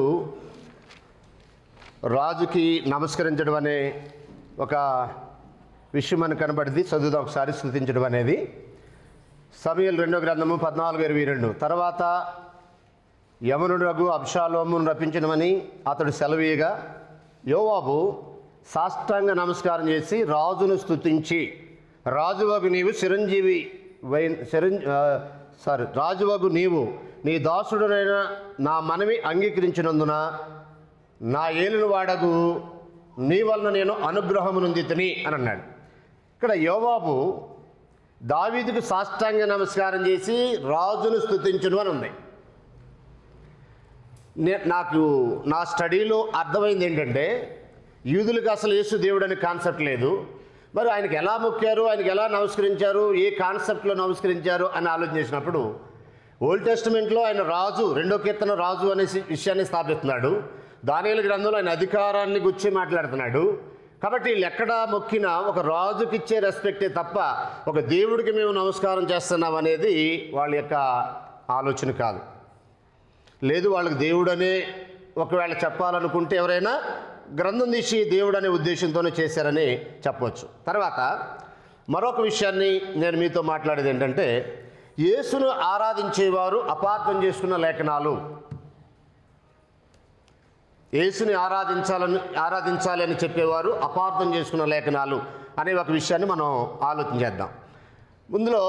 రాజుకి నమస్కరించడం అనే ఒక విషయం మనకు కనబడింది. చదువుదాం ఒకసారి. స్తుతించడం అనేది సమూయేలు 2వ గ్రంథము 14:22. తర్వాత యవనుడు అబ్షాలోమును రప్పించడమని అతడు సెలవీయగా యోవాబు సాష్టాంగ నమస్కారం చేసి రాజును స్తుతించి, రాజువగు నీవు నీ దాసుడునైన నా మనవి అంగీకరించినందున నా ఏలును వాడగు నీ వలన నేను అనుగ్రహము నొందితిని అని అన్నాడు. ఇక్కడ యోవాబు దావీదుకు సాష్టాంగ నమస్కారం చేసి రాజును స్తుతించును అని ఉంది. నాకు నా స్టడీలో అర్థమైంది ఏంటంటే యూదులకు అసలు యేసు దేవుడు అనే కాన్సెప్ట్ లేదు. మరి ఆయనకి ఎలా మొక్కారు, ఆయనకి ఎలా నమస్కరించారు, ఏ కాన్సెప్ట్లో నమస్కరించారు అని ఆలోచన చేసినప్పుడు ఓల్డ్ టెస్టిమెంట్లో ఆయన రాజు, 2వ కీర్తన రాజు అనే విషయాన్ని స్థాపిస్తున్నాడు. దానియేలు గ్రంథంలో ఆయన అధికారాన్ని గురించి మాట్లాడుతున్నాడు. కాబట్టి వీళ్ళు ఎక్కడ మొక్కినా ఒక రాజుకి ఇచ్చే రెస్పెక్టే తప్ప ఒక దేవుడికి మేము నమస్కారం చేస్తున్నాం అనేది వాళ్ళ యొక్క ఆలోచన కాదు. లేదు, వాళ్ళకి దేవుడనే ఒకవేళ చెప్పాలనుకుంటే ఎవరైనా గ్రంథం తీసి దేవుడు అనే ఉద్దేశంతోనే చేశారని చెప్పవచ్చు. తర్వాత మరొక విషయాన్ని నేను మీతో మాట్లాడేది ఏంటంటే యేసును ఆరాధించేవారు అపార్థం చేసుకున్న లేఖనాలు, యేసుని ఆరాధించాలి అని చెప్పేవారు అపార్థం చేసుకున్న లేఖనాలు అనే ఒక విషయాన్ని మనం ఆలోచన చేద్దాం. ముందులో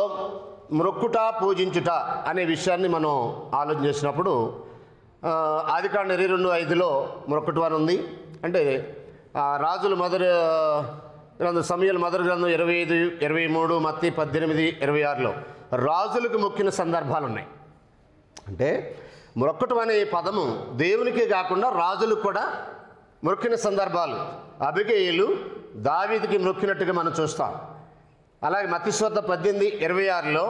మ్రొక్కుట పూజించుట అనే విషయాన్ని మనం ఆలోచన చేసినప్పుడు ఆదికాండం 22:5లో మ్రొక్కుట అని ఉంది. అంటే రాజుల మొదటి గ్రంథం, సమూయేలు మొదటి గ్రంథం 25, 23, మత్తయి 18, 26లో రాజులకు మొక్కిన సందర్భాలు ఉన్నాయి. అంటే మొక్కటం అనే పదము దేవునికి కాకుండా రాజులకు కూడా మొక్కిన సందర్భాలు. అబిగయీలు దావీదుకి మొక్కినట్టుగా మనం చూస్తాం. అలాగే మత్తయి సువార్త 18:26లో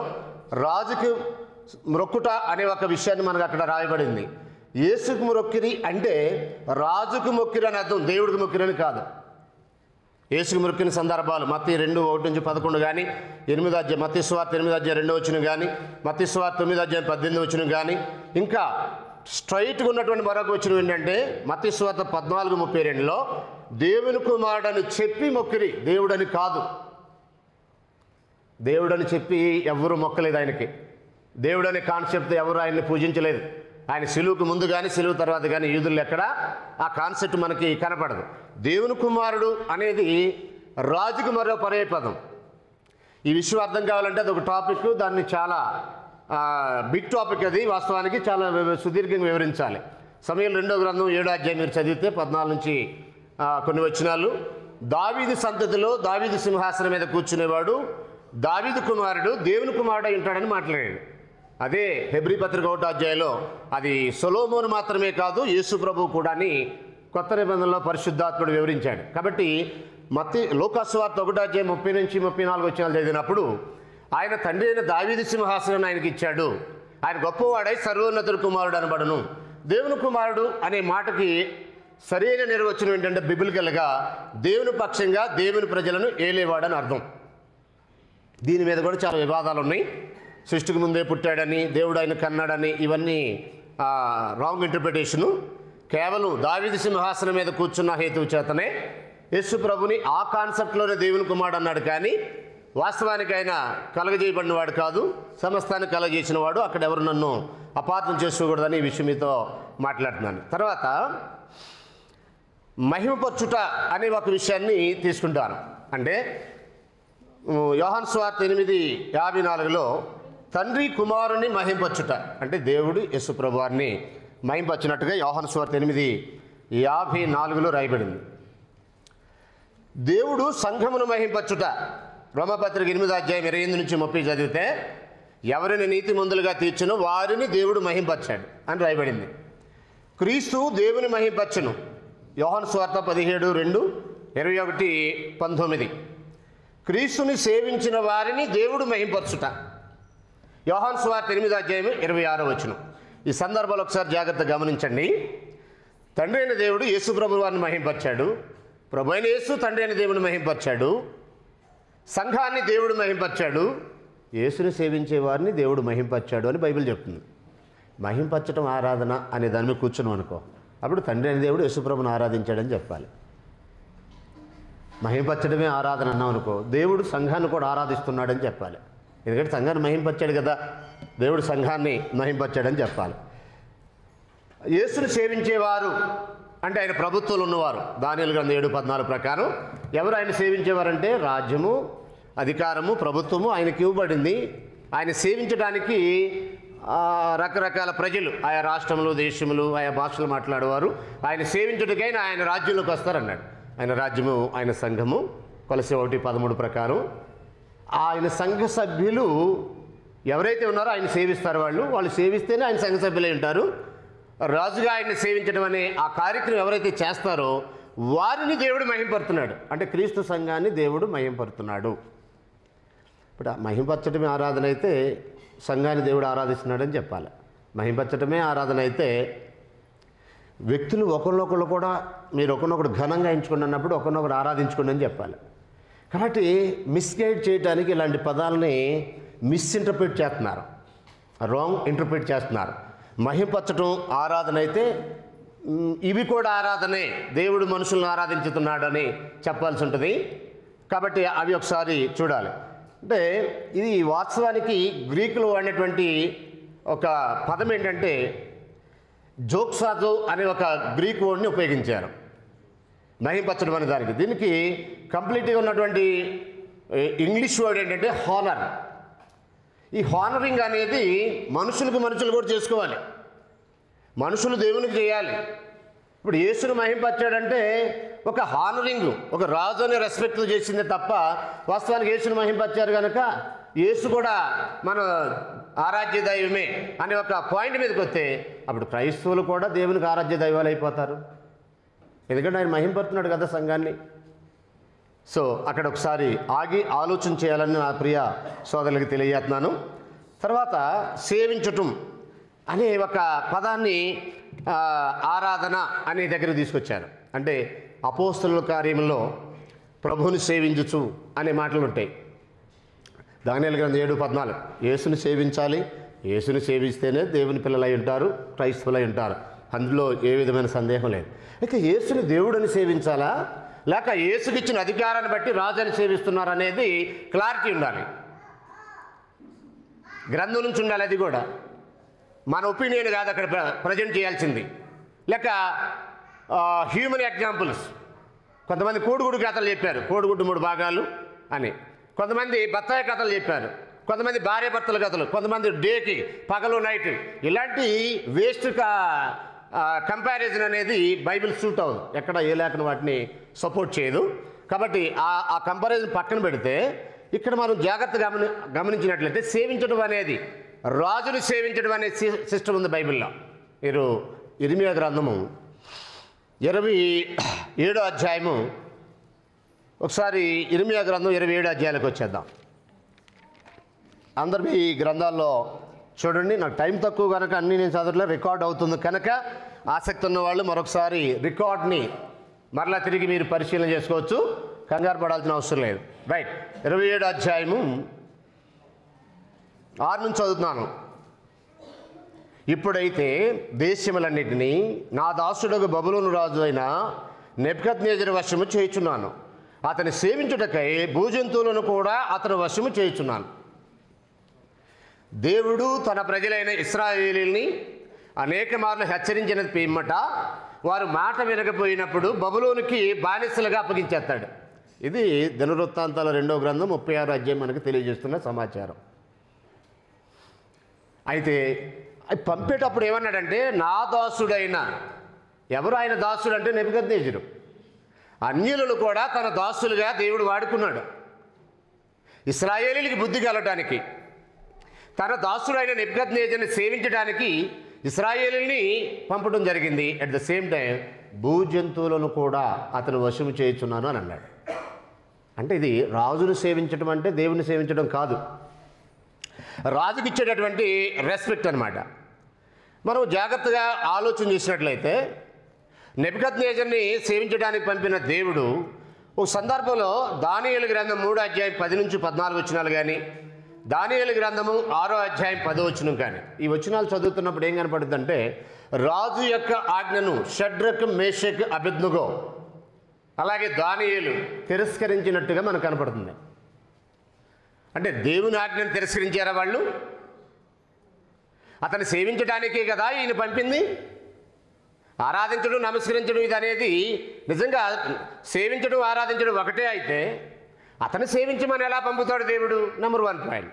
రాజుకి మొక్కుట అనే ఒక విషయాన్ని మనకు అక్కడ రాయబడింది. యేసుకు మొక్కిరి అంటే రాజుకు మొక్కిరి అని అర్థం, దేవుడికి మొక్కిరని కాదు. యేసుకు మొక్కిన సందర్భాలు మత్తయి 2:1-11 కానీ, 8వ అధ్యాయం మత్తయి సువార్త 8వ అధ్యాయం 2వ వచనం కానీ, మత్తయి సువార్త 9వ అధ్యాయం 18వ వచనం కానీ, ఇంకా స్ట్రైట్గా ఉన్నటువంటి మరొక వచనం ఏంటంటే మత్తయి సువార్త 14:32లో దేవుని కుమారుడని చెప్పి మొక్కిరి, దేవుడని కాదు. దేవుడని చెప్పి ఎవరు మొక్కలేదు ఆయనకి. దేవుడు అనే కాన్సెప్ట్ ఎవరు ఆయన్ని పూజించలేదు. ఆయన సిలువుకు ముందు కానీ సిలువు తర్వాత కానీ యూదులు ఎక్కడ ఆ కాన్సెప్ట్ మనకి కనపడదు. దేవుని కుమారుడు అనేది రాజుకు మరో పర్యాయపదం. ఈ విషయం అర్థం కావాలంటే అది ఒక టాపిక్, దాన్ని చాలా బిగ్ టాపిక్. అది వాస్తవానికి చాలా సుదీర్ఘంగా వివరించాలి. సమూయేలు 2వ గ్రంథం 7వ అధ్యాయం మీరు చదివితే 14 నుంచి కొన్ని వచనాలు, దావీదు సంతతిలో దావీదు సింహాసనం మీద కూర్చునేవాడు దావీదు కుమారుడు దేవుని కుమారుడు అయి ఉంటాడని మాట్లాడాడు. అదే హెబ్రీ పత్రిక 1వ అధ్యాయంలో అది సొలొమోను మాత్రమే కాదు, యేసు ప్రభువు కూడా అని కొత్త నిబంధనలో పరిశుద్ధాత్ముడు వివరించాడు. కాబట్టి లూకా సువార్త 1వ అధ్యాయం 30 నుంచి 34 వచనాలు చదివినప్పుడు ఆయన తండ్రి అయిన దావీదు సింహాసనం ఆయనకి ఇచ్చాడు, ఆయన గొప్పవాడై సర్వోన్నతుడు కుమారుడు అనబడును. దేవుని కుమారుడు అనే మాటకి సరైన నిర్వచనం ఏంటంటే బిబిలికల్గా దేవుని పక్షంగా దేవుని ప్రజలను ఏలేవాడని అర్థం. దీని మీద కూడా చాలా వివాదాలు ఉన్నాయి. సృష్టికి ముందే పుట్టాడని, దేవుడు ఆయన కన్నాడని, ఇవన్నీ రాంగ్ ఇంటర్ప్రిటేషను. కేవలం దావీదు సింహాసనం మీద కూర్చున్న హేతువు చేతనే యేసు ప్రభుని ఆ కాన్సెప్ట్లోనే దేవుని కుమారుడు అన్నాడు. కానీ వాస్తవానికి ఆయన కలగజేయబడిన వాడు కాదు, సమస్తాన్ని కలగజేసిన వాడు. అక్కడ ఎవరు నన్ను అపార్థం చేసుకోకూడదని ఈ విషయం మీతో మాట్లాడుతున్నాను. తర్వాత మహిమపరచుట అనే ఒక విషయాన్ని తీసుకుంటాను. అంటే యోహాను సువార్త 8:54లో తండ్రి కుమారుని మహింపరచుట అంటే దేవుడు యేసు ప్రభు వారిని మహింపరచినట్టుగా యోహాను సువార్త 8:54లో రాయబడింది. దేవుడు సంఘమును మహింపరచుట రోమపత్రిక 8వ అధ్యాయం 28 నుంచి 30 చదివితే ఎవరిని నీతిమంతులుగా తీర్చునో వారిని దేవుడు మహింపరచాడు అని రాయబడింది. క్రీస్తు దేవుని మహింపరచును యోహాను సువార్త 17:2, 21:19. క్రీస్తుని సేవించిన వారిని దేవుడు మహింపరచుట యోహాను సువార్త 8వ అధ్యాయం 26వ వచనం. ఈ సందర్భంలో ఒకసారి జాగ్రత్తగా గమనించండి. తండ్రి అయిన దేవుడు యేసు ప్రభు వారిని మహింపరచాడు, ప్రభు అయిన యేసు తండ్రి అయిన దేవుని మహింపరచాడు, సంఘాన్ని దేవుడు మహింపరచాడు, యేసుని సేవించే వారిని దేవుడు మహింపరచాడు అని బైబిల్ చెప్తుంది. మహింపరచడం ఆరాధన అనే దాని మీద కూర్చున్నాం అనుకో, అప్పుడు తండ్రి అయిన దేవుడు యేసు ప్రభుని ఆరాధించాడని చెప్పాలి. మహింపరచడమే ఆరాధన అన్నాం అనుకో, దేవుడు సంఘాన్ని కూడా ఆరాధిస్తున్నాడని చెప్పాలి. ఎందుకంటే సంఘాన్ని మహింపరచాడు కదా, దేవుడు సంఘాన్ని మహింపరచాడని చెప్పాలి. యేసుని సేవించేవారు అంటే ఆయన ప్రభుత్వంలో ఉన్నవారు. దానియేలు గ్రంథం 7:14 ప్రకారం ఎవరు ఆయన సేవించేవారంటే రాజ్యము, అధికారము, ప్రభుత్వము ఆయనకి ఇవ్వబడింది. ఆయన సేవించడానికి రకరకాల ప్రజలు, ఆయా రాష్ట్రములు, దేశములు, ఆయా భాషలు మాట్లాడేవారు ఆయన సేవించడానికైనా ఆయన రాజ్యంలోకి వస్తారన్నాడు. ఆయన రాజ్యము, ఆయన సంఘము కొలసీ 1:13 ప్రకారం ఆయన సంఘ సభ్యులు ఎవరైతే ఉన్నారో ఆయన సేవిస్తారు. వాళ్ళు సేవిస్తేనే ఆయన సంఘ సభ్యులై ఉంటారు. రాజుగా ఆయన్ని సేవించడం అనే ఆ కార్యక్రమం ఎవరైతే చేస్తారో వారిని దేవుడు మహింపరుతున్నాడు. అంటే క్రీస్తు సంఘాన్ని దేవుడు మహింపరుతున్నాడు. ఇప్పుడు మహింపరచడమే ఆరాధన అయితే సంఘాన్ని దేవుడు ఆరాధిస్తున్నాడని చెప్పాలి. మహింపరచడమే ఆరాధన అయితే వ్యక్తులు ఒకరినొకరు కూడా మీరు ఒకరినొకరు ఘనంగా ఎంచుకోండి అన్నప్పుడు ఒకరినొకరు ఆరాధించుకోండి అని చెప్పాలి. కాబట్టి మిస్గైడ్ చేయడానికి ఇలాంటి పదాలని మిస్ఇంటర్ప్రిట్ చేస్తున్నారు, రాంగ్ ఇంటర్ప్రిట్ చేస్తున్నారు. మహింపరచడం ఆరాధన అయితే ఇవి కూడా ఆరాధనే, దేవుడు మనుషులను ఆరాధించుతున్నాడని చెప్పాల్సి ఉంటుంది. కాబట్టి అవి ఒకసారి చూడాలి. అంటే ఇది వాస్తవానికి గ్రీకులో వాడినటువంటి ఒక పదం ఏంటంటే జోక్సాజో అనే ఒక గ్రీక్ వర్డ్ని ఉపయోగించారు మహింపరచడం అనే దానికి. దీనికి కంప్లీట్గా ఉన్నటువంటి ఇంగ్లీష్ వర్డ్ ఏంటంటే హానర్. ఈ హానరింగ్ అనేది మనుషులు కూడా చేసుకోవాలి, మనుషులు దేవునికి చేయాలి. ఇప్పుడు యేసును మహింపరచాడంటే ఒక హానరింగ్, ఒక రాజుని రెస్పెక్ట్ చేసిందే తప్ప వాస్తవానికి యేసుని మహింపరిచారు కనుక యేసు కూడా మన ఆరాధ్య దైవమే అనే ఒక పాయింట్ మీదకి వస్తే అప్పుడు క్రైస్తవులు కూడా దేవునికి ఆరాధ్య దైవాలు అయిపోతారు. ఎందుకంటే ఆయన మహింపరుతున్నాడు కదా సంఘాన్ని. సో అక్కడ ఒకసారి ఆగి ఆలోచన చేయాలని నా ప్రియ సోదరులకి తెలియజేస్తున్నాను. తర్వాత సేవించటం అనే ఒక పదాన్ని ఆరాధన అనే దగ్గర తీసుకొచ్చారు. అంటే అపోస్తలుల కార్యంలో ప్రభువుని సేవించుచు అనే మాటలు ఉంటాయి. దానియేలు గ్రంథం 7:14 యేసుని సేవించాలి, యేసుని సేవిస్తేనే దేవుని పిల్లలై ఉంటారు, క్రైస్తవులై ఉంటారు. అందులో ఏ విధమైన సందేహం లేదు. అయితే యేసుని దేవుడిని సేవించాలా లేక యేసుకి ఇచ్చిన అధికారాన్ని బట్టి రాజుని సేవిస్తున్నారనేది క్లారిటీ ఉండాలి. గ్రంథం నుంచి ఉండాలి. అది కూడా మన ఒపీనియన్ కాదు అక్కడ ప్రజెంట్ చేయాల్సింది. లేక హ్యూమన్ ఎగ్జాంపుల్స్. కొంతమంది కోడిగుడ్డు కథలు చెప్పారు, కోడిగుడ్డు 3 భాగాలు అని. కొంతమంది బత్తాయి కథలు చెప్పారు, కొంతమంది భార్యాభర్తల కథలు, కొంతమంది డేకి పగలు నైట్. ఇలాంటి వేస్ట్ కంపారిజన్ అనేది బైబిల్ సూట్ అవ్వదు. ఎక్కడ ఏ లేఖను వాటిని సపోర్ట్ చేయదు. కాబట్టి ఆ కంపారిజన్ పక్కన పెడితే ఇక్కడ మనం జాగ్రత్తగా గమనించినట్లయితే సేవించడం అనేది, రాజుని సేవించడం అనే సిస్టమ్ ఉంది బైబిల్లో. మీరు ఇర్మియా గ్రంథము 27వ అధ్యాయము, ఒకసారి ఇర్మియా గ్రంథం 27 అధ్యాయాలకు వచ్చేద్దాం. అందరూ ఈ గ్రంథాల్లో చూడండి. నాకు టైం తక్కువ కనుక అన్నీ నేను చదవట్లే, రికార్డ్ అవుతుంది కనుక ఆసక్తి ఉన్న వాళ్ళు మరొకసారి రికార్డ్ని మరలా తిరిగి మీరు పరిశీలన చేసుకోవచ్చు. కంగారు పడాల్సిన అవసరం లేదు. రైట్, 27వ అధ్యాయము 6 నుంచి చదువుతున్నాను. ఇప్పుడైతే దేశములన్నిటినీ నా దాసుడకు బబులోను రాజు అయిన నెబుకద్నెజరు వశము చేయుచున్నాను. అతని సేవించుటకై భూజంతువులను కూడా అతను వశము చేయుచున్నాను. దేవుడు తన ప్రజలైన ఇశ్రాయేలీయుల్ని అనేక మార్లు హెచ్చరించిన పిమ్మట వారు మాట వినకపోయినప్పుడు బబులోనికి బానిసలుగా అప్పగించేస్తాడు. ఇది దినవృత్తాంతాల 2వ గ్రంథం 36వ అధ్యాయం మనకు తెలియజేస్తున్న సమాచారం. అయితే పంపేటప్పుడు ఏమన్నాడంటే నా దాసుడైన, ఎవరు ఆయన దాసుడు అంటే నెబుకద్నెజరు. అన్యులను కూడా తన దాసులుగా దేవుడు వాడుకున్నాడు. ఇశ్రాయేలీయులకి బుద్ధి కలగడానికి, తన దాసుడైన నెబుకద్నెజరుని సేవించడానికి ఇశ్రాయేలీయుల్ని పంపడం జరిగింది. అట్ ద సేమ్ టైం భూజంతువులను కూడా అతను వశము చేయుచున్నాను అని అన్నాడు. అంటే ఇది రాజును సేవించడం అంటే దేవుని సేవించడం కాదు, రాజుకి ఇచ్చేటటువంటి రెస్పెక్ట్ అన్నమాట. మనం జాగ్రత్తగా ఆలోచన చేసినట్లయితే నెబుకద్నెజరుని సేవించడానికి పంపిన దేవుడు ఒక సందర్భంలో దానియేలు గ్రంథం 3వ అధ్యాయం 10 నుంచి 14 వచనాలు కానీ, దానియేలు గ్రంథము 6వ అధ్యాయం 10వ వచనం కానీ, ఈ వచనాలు చదువుతున్నప్పుడు ఏం కనపడుతుందంటే రాజు యొక్క ఆజ్ఞను షడ్రక్, మేషక్, అబేద్నెగో అలాగే దానియేలు తిరస్కరించినట్టుగా మనకు కనపడుతుంది. అంటే దేవుని ఆజ్ఞను తిరస్కరించారా వాళ్ళు? అతను సేవించడానికే కదా ఈయన పంపింది. ఆరాధించడం, నమస్కరించడం ఇది అనేది నిజంగా సేవించడం, ఆరాధించడం ఒకటే అయితే అతను సేవించమని ఎలా పంపుతాడు దేవుడు? Number 1 point.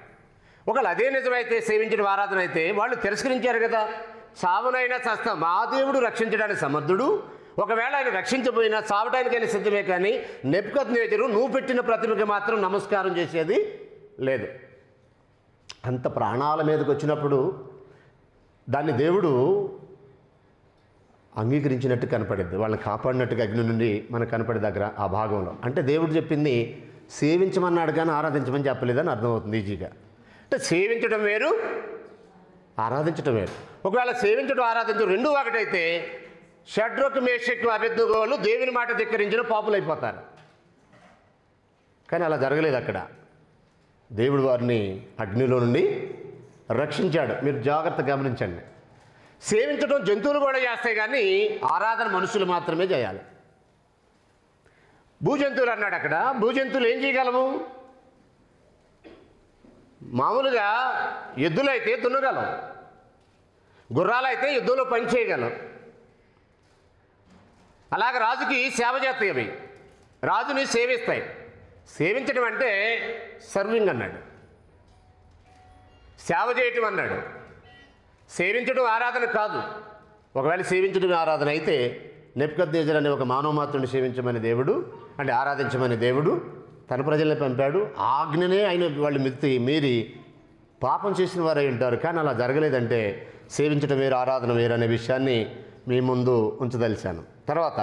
ఒకవేళ అదే నిజమైతే, సేవించడం ఆరాధన అయితే వాళ్ళు తిరస్కరించారు కదా. సావునైనా చస్తాం, మా దేవుడు రక్షించడానికి సమర్థుడు, ఒకవేళ ఆయన రక్షించబోయినా చావటానికైనా సిద్ధమే, కానీ నెబుకద్నెజరు నువ్వు పెట్టిన ప్రతిమకి మాత్రం నమస్కారం చేసేది లేదు. అంత ప్రాణాల మీదకి వచ్చినప్పుడు దాన్ని దేవుడు అంగీకరించినట్టు కనపడింది, వాళ్ళని కాపాడినట్టుగా అగ్ని నుండి మనకు కనపడే దగ్గర ఆ భాగంలో. అంటే దేవుడు చెప్పింది సేవించమన్నాడు కానీ ఆరాధించమని చెప్పలేదని అర్థమవుతుంది ఈజీగా. అంటే సేవించడం వేరు, ఆరాధించడం వేరు. ఒకవేళ సేవించడం, ఆరాధించడం రెండూ ఒకటైతే షడ్రక్, మేషక్, అబేద్నెగోలు దేవుని మాట ధిక్కరించిన పాపులు అయిపోతారు. కానీ అలా జరగలేదు. అక్కడ దేవుడు వారిని అగ్నిలో నుండి రక్షించాడు. మీరు జాగ్రత్త గమనించండి. సేవించడం జంతువులు కూడా చేస్తాయి కానీ ఆరాధన మనుషులు మాత్రమే చేయాలి. భూజంతువులు అన్నాడు అక్కడ. భూజంతువులు ఏం చేయగలవు? మామూలుగా ఎద్దులైతే దున్నగలం, గుర్రాలైతే యుద్ధంలో పని చేయగలం. అలాగే రాజుకి సేవ చేస్తాయి, అవి రాజుని సేవిస్తాయి. సేవించడం అంటే సర్వింగ్ అన్నాడు, సేవ చేయటం అన్నాడు. సేవించడం ఆరాధన కాదు. ఒకవేళ సేవించడం ఆరాధన అయితే నెబుకద్నెజరు అనే ఒక మానవమాత్రుని సేవించమని దేవుడు, అంటే ఆరాధించమని దేవుడు తన ప్రజల్ని పంపాడు. ఆజ్ఞనే ఆయన వాళ్ళు మీరి పాపం చేసిన వారై ఉంటారు. కానీ అలా జరగలేదంటే సేవించడం వేరు, ఆరాధన వేరు అనే విషయాన్ని మీ ముందు ఉంచదలిచాను. తర్వాత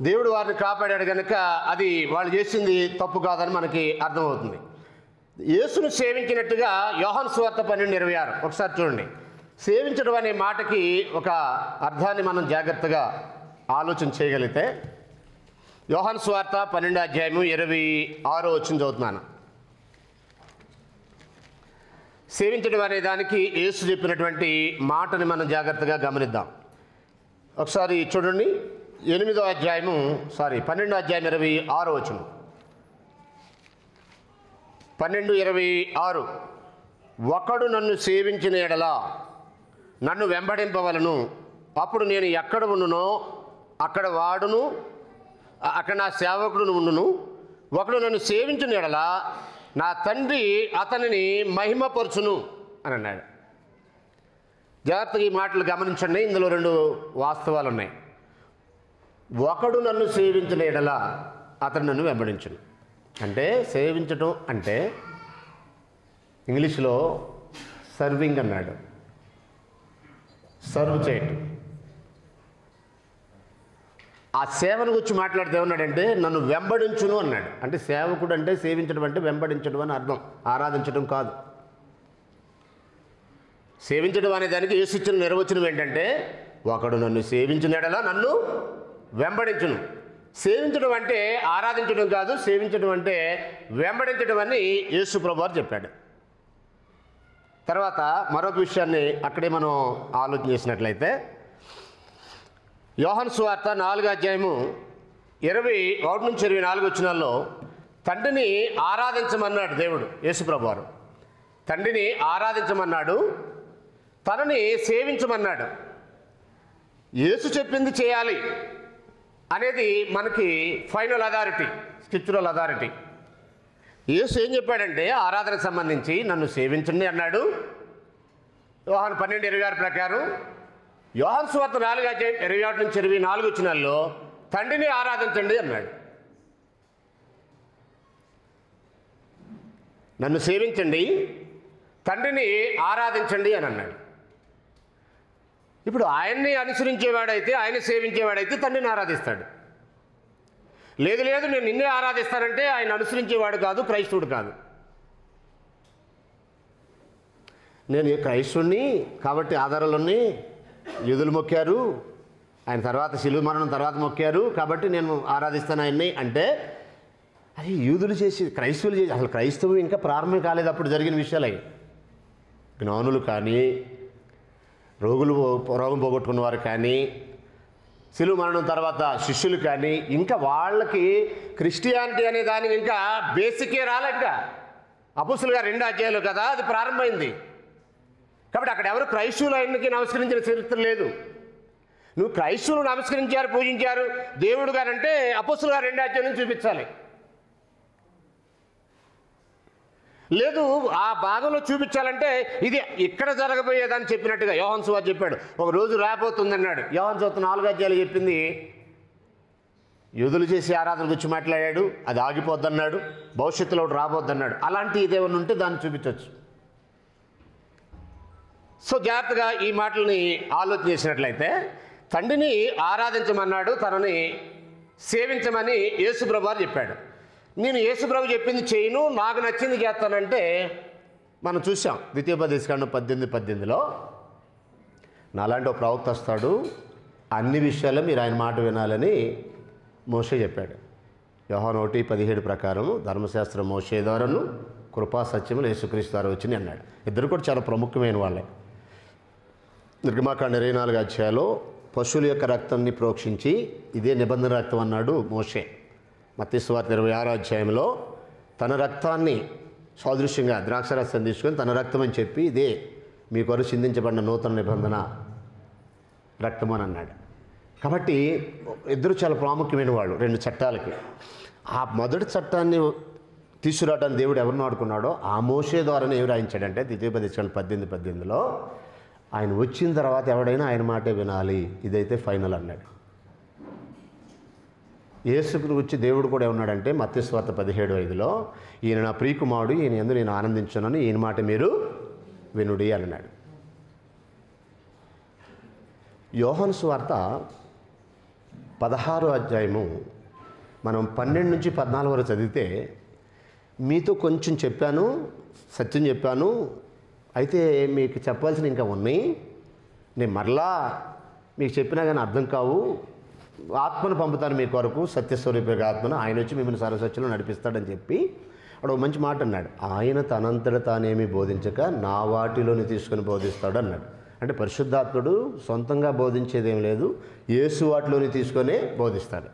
దేవుడు వారిని కాపాడాడు కనుక అది వాళ్ళు చేసింది తప్పు కాదని మనకి అర్థమవుతుంది. యేసును సేవించినట్టుగా యోహాను సువార్త 12:26 ఒకసారి చూడండి. సేవించడం అనే మాటకి ఒక అర్థాన్ని మనం జాగ్రత్తగా ఆలోచన చేయగలిగితే, యోహాను సువార్త 12:26 చదువుతున్నాను. సేవించడం అనే దానికి యేసు చెప్పినటువంటి మాటని మనం జాగ్రత్తగా గమనిద్దాం. ఒకసారి చూడండి. 12వ అధ్యాయం 26 12:26 ఒకడు నన్ను సేవించిన ఎడల నన్ను వెంబడింపవలను, అప్పుడు నేను ఎక్కడ ఉండునో అక్కడ వాడును, అక్కడ నా సేవకుడును ఉండును. ఒకడు నన్ను సేవించిన ఎడల నా తండ్రి అతనిని మహిమపరచును అని అన్నాడు. జాగ్రత్తగా ఈ మాటలు గమనించండి. ఇందులో 2 వాస్తవాలు ఉన్నాయి. ఒకడు నన్ను సేవించిన ఎడల అతను నన్ను వెంబడించును అంటే, సేవించటం అంటే ఇంగ్లీష్లో సర్వింగ్ అన్నాడు, సర్వ్ చేయటం. ఆ సేవను గురించి మాట్లాడితే ఏమన్నాడంటే నన్ను వెంబడించును అన్నాడు. అంటే సేవకుడు అంటే సేవించడం అంటే వెంబడించడం అని అర్థం, ఆరాధించడం కాదు. సేవించడం అనే దానికి యేసు ఇచ్చిన నిర్వచనం ఏంటంటే, ఒకడు నన్ను సేవించిన ఎడల నన్ను వెంబడించును. సేవించడం అంటే ఆరాధించడం కాదు, సేవించడం అంటే వెంబడించడం అని యేసు ప్రభువారు చెప్పాడు. తర్వాత మరొక విషయాన్ని అక్కడే మనం ఆలోచన చేసినట్లయితే, యోహాను సువార్త 4:21-24 తండ్రిని ఆరాధించమన్నాడు దేవుడు. యేసు ప్రభువారు తండ్రిని ఆరాధించమన్నాడు, తనని సేవించమన్నాడు. యేసు చెప్పింది చేయాలి అనేది మనకి ఫైనల్ అథారిటీ, స్క్రిప్చురల్ అథారిటీ. యేసు ఏం చెప్పాడంటే ఆరాధనకు సంబంధించి నన్ను సేవించండి అన్నాడు యోహాను 12:26 ప్రకారం. యోహాను సువార్త 4:21-24 తండ్రిని ఆరాధించండి అన్నాడు. నన్ను సేవించండి, తండ్రిని ఆరాధించండి అని అన్నాడు. ఇప్పుడు ఆయన్ని అనుసరించేవాడైతే, ఆయన సేవించేవాడైతే తండ్రిని ఆరాధిస్తాడు. లేదు నేను నిన్నే ఆరాధిస్తానంటే ఆయన అనుసరించేవాడు కాదు, క్రైస్తవుడు కాదు. నేను క్రైస్తవుని కాబట్టి ఆధారాలన్నీ యూదులు మొక్కారు, ఆయన తర్వాత శిలువ మరణం తర్వాత మొక్కారు కాబట్టి నేను ఆరాధిస్తాను ఆయన్ని అంటే, అది యూదులు చేసి క్రైస్తవులు చేసి, అసలు క్రైస్తవం ఇంకా ప్రారంభం కాలేదు అప్పుడు జరిగిన విషయాలు అవి. జ్ఞానులు కానీ, రోగం పోగొట్టుకున్న వారు కానీ, శిలువ మరణం తర్వాత శిష్యులు కానీ, ఇంకా వాళ్ళకి క్రిస్టియానిటీ అనే దానికి ఇంకా బేసికే రాలేక. అపోస్తులుగా 2 అధ్యాయాలు కదా అది ప్రారంభమైంది. కాబట్టి అక్కడ ఎవరు క్రైస్తవులు ఆయనకి నమస్కరించిన చరిత్ర లేదు. నువ్వు క్రైస్తవులు నమస్కరించారు, పూజించారు దేవుడు గారంటే అపోస్తులుగా 2 అధ్యాయం నుంచి చూపించాలి. లేదు ఆ భాగంలో చూపించాలంటే ఇది ఇక్కడ జరగబోయేదని చెప్పినట్టుగా యోహాను సువార్త చెప్పాడు. ఒక రోజు రాబోతుందన్నాడు. యోహాను సువార్త 4 అధ్యాయాలు చెప్పింది యూదులు చేసి ఆరాధన గురించి మాట్లాడాడు, అది ఆగిపోద్దన్నాడు, భవిష్యత్తులో రాబోద్దన్నాడు. అలాంటి ఇదేమన్నా ఉంటే దాన్ని చూపించవచ్చు. సో జాగ్రత్తగా ఈ మాటల్ని ఆలోచన చేసినట్లయితే, తండ్రిని ఆరాధించమన్నాడు, తనని సేవించమని యేసు ప్రభువారు చెప్పాడు. నేను యేసు ప్రభు చెప్పింది చేయను, నాకు నచ్చింది చేస్తానంటే మనం చూసాం ద్వితీయోపదేశకాండం 18:18 నాలాంటి ఒక ప్రవక్త వస్తాడు, అన్ని విషయాల్లో మీరు ఆయన మాట వినాలని మోషే చెప్పాడు. యోహాను 1:17 ప్రకారం ధర్మశాస్త్రం మోషే ద్వారాను, కృపా సత్యములు యేసుక్రీస్తు ద్వారా వచ్చింది అన్నాడు. ఇద్దరు కూడా చాలా ప్రముఖమైన వాళ్ళే. నిర్గమాకాండ 24 అధ్యాయంలో పశువుల యొక్క రక్తాన్ని ప్రోక్షించి ఇదే నిబంధన రక్తం అన్నాడు మోషే. మత్తయి సువార్త 26 అధ్యాయంలో తన రక్తాన్ని సాదృశ్యంగా ద్రాక్షరసం తీసుకొని తన రక్తం అని చెప్పి ఇదే మీ కొరకు చిందించబడిన నూతన నిబంధన రక్తం అని అన్నాడు. కాబట్టి ఇద్దరు చాలా ప్రాముఖ్యమైన వాళ్ళు 2 చట్టాలకి. ఆ మొదటి చట్టాన్ని తీసుకురావడానికి దేవుడు ఎవరిని వాడుకున్నాడో ఆ మోషే ద్వారానే ఏమి రాయించాడంటే ద్వితీయోపదేశకాండం 18:18 ఆయన వచ్చిన తర్వాత ఎవడైనా ఆయన మాటే వినాలి, ఇదైతే ఫైనల్ అన్నాడు. యేసుకు వచ్చి దేవుడు కూడా ఏమన్నాడంటే మత్తయి సువార్త 17:5లో, ఈయన నా ప్రియకుమారుడు, ఈయన యందు నేను ఆనందించున్నాను, ఈయన మాట మీరు వినుడి అన్నాడు. యోహాను సువార్త 16వ అధ్యాయము మనం 12 నుంచి 14 వరకు చదివితే, మీతో కొంచెం చెప్పాను, సత్యం చెప్పాను, అయితే మీకు చెప్పాల్సిన ఇంకా ఉన్నాయి, నేను మరలా మీకు చెప్పినా కానీ అర్థం కావు, ఆత్మను పంపుతాను మీ కొరకు, సత్యస్వరూప ఆత్మను, ఆయన వచ్చి మిమ్మల్ని సర్వసత్యంలో నడిపిస్తాడని చెప్పి అక్కడ ఒక మంచి మాట అన్నాడు. ఆయన తనంతట తానేమి బోధించక నా వాటిలోని తీసుకొని బోధిస్తాడు అన్నాడు. అంటే పరిశుద్ధాత్ముడు సొంతంగా బోధించేదేం లేదు, యేసు వాటిలోని తీసుకొనే బోధిస్తాడు.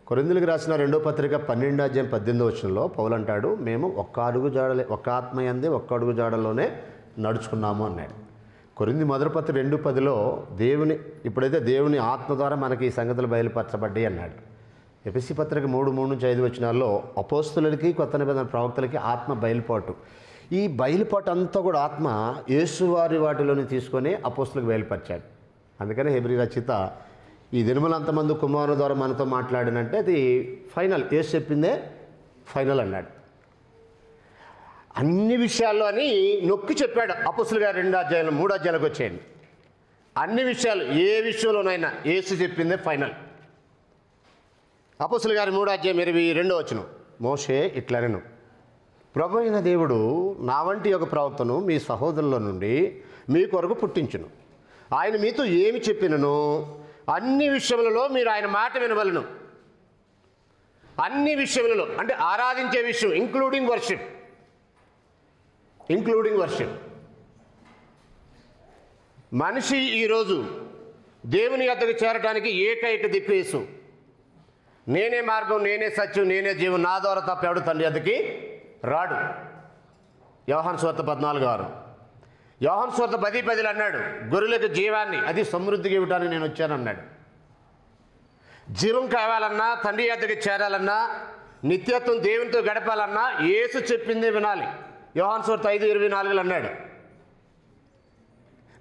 కొరింథీయులకు రాసిన 2వ పత్రిక 12వ అధ్యాయం 18వ వచనంలో పౌలు అంటాడు, మేము ఒక్క ఆత్మయందే ఒక్క అడుగు జాడలోనే నడుచుకున్నాము అన్నాడు. కొరింథీ మొదటి పత్రిక 2:10లో ఇప్పుడైతే దేవుని ఆత్మ ద్వారా మనకి ఈ సంగతులు బయలుపరచబడ్డాయి అన్నాడు. ఎఫెసీ పత్రిక 3:3 నుంచి 5 వచనాల్లో అపోస్తులకి కొత్త నిబంధన ప్రవక్తలకి ఆత్మ బయలుపాటు. ఈ బయలుపాటు అంతా కూడా ఆత్మ యేసువారి వాటిలోని తీసుకొని అపోస్తులకు బయలుపరిచాడు. అందుకని హెబ్రీ రచయిత ఈ దినములంతమంది కుమారుని ద్వారా మనతో మాట్లాడినంటే అది ఫైనల్, యేసు చెప్పిందే ఫైనల్ అన్నాడు. అన్ని విషయాల్లో అని నొక్కి చెప్పాడు. అపోస్తుల గారు 2వ అధ్యాయంలో 3వ అధ్యాయంలోకి వచ్చేయండి. అన్ని విషయాలు, ఏ విషయంలోనైనా యేసు చెప్పిందే ఫైనల్. అపోస్తుల గారి 3వ అధ్యాయం 22వ వచనం, మోషే ఇట్లనెను, ప్రభు అయిన దేవుడు నా వంటి ఒక ప్రవక్తను మీ సహోదరుల నుండి మీ కొరకు పుట్టించును, ఆయన మీతో ఏమి చెప్పినను అన్ని విషయములలో మీరు ఆయన మాట వినవలను. అన్ని విషయములలో అంటే ఆరాధించే విషయం, ఇంక్లూడింగ్ వర్షిప్. మనిషి ఈరోజు దేవుని యొద్దకు చేరడానికి ఏకైక దిక్కు యేసు. నేనే మార్గం, నేనే సత్యం, నేనే జీవం, నా ద్వారా తప్ప ఎవడు తండ్రి యొద్దకి రాడు. యోహాను సువార్త 14:6. యోహాను సువార్త 10:10 అన్నాడు, గొర్రెలకు జీవాన్ని, అది సమృద్ధిగా ఇవ్వడానికి నేను వచ్చానన్నాడు. జీవం కావాలన్నా, తండ్రి యొద్దకు చేరాలన్నా, నిత్యత్వం దేవునితో గడపాలన్నా యేసు చెప్పిందే వినాలి. యోహాను సువార్త 5:24 అన్నాడు,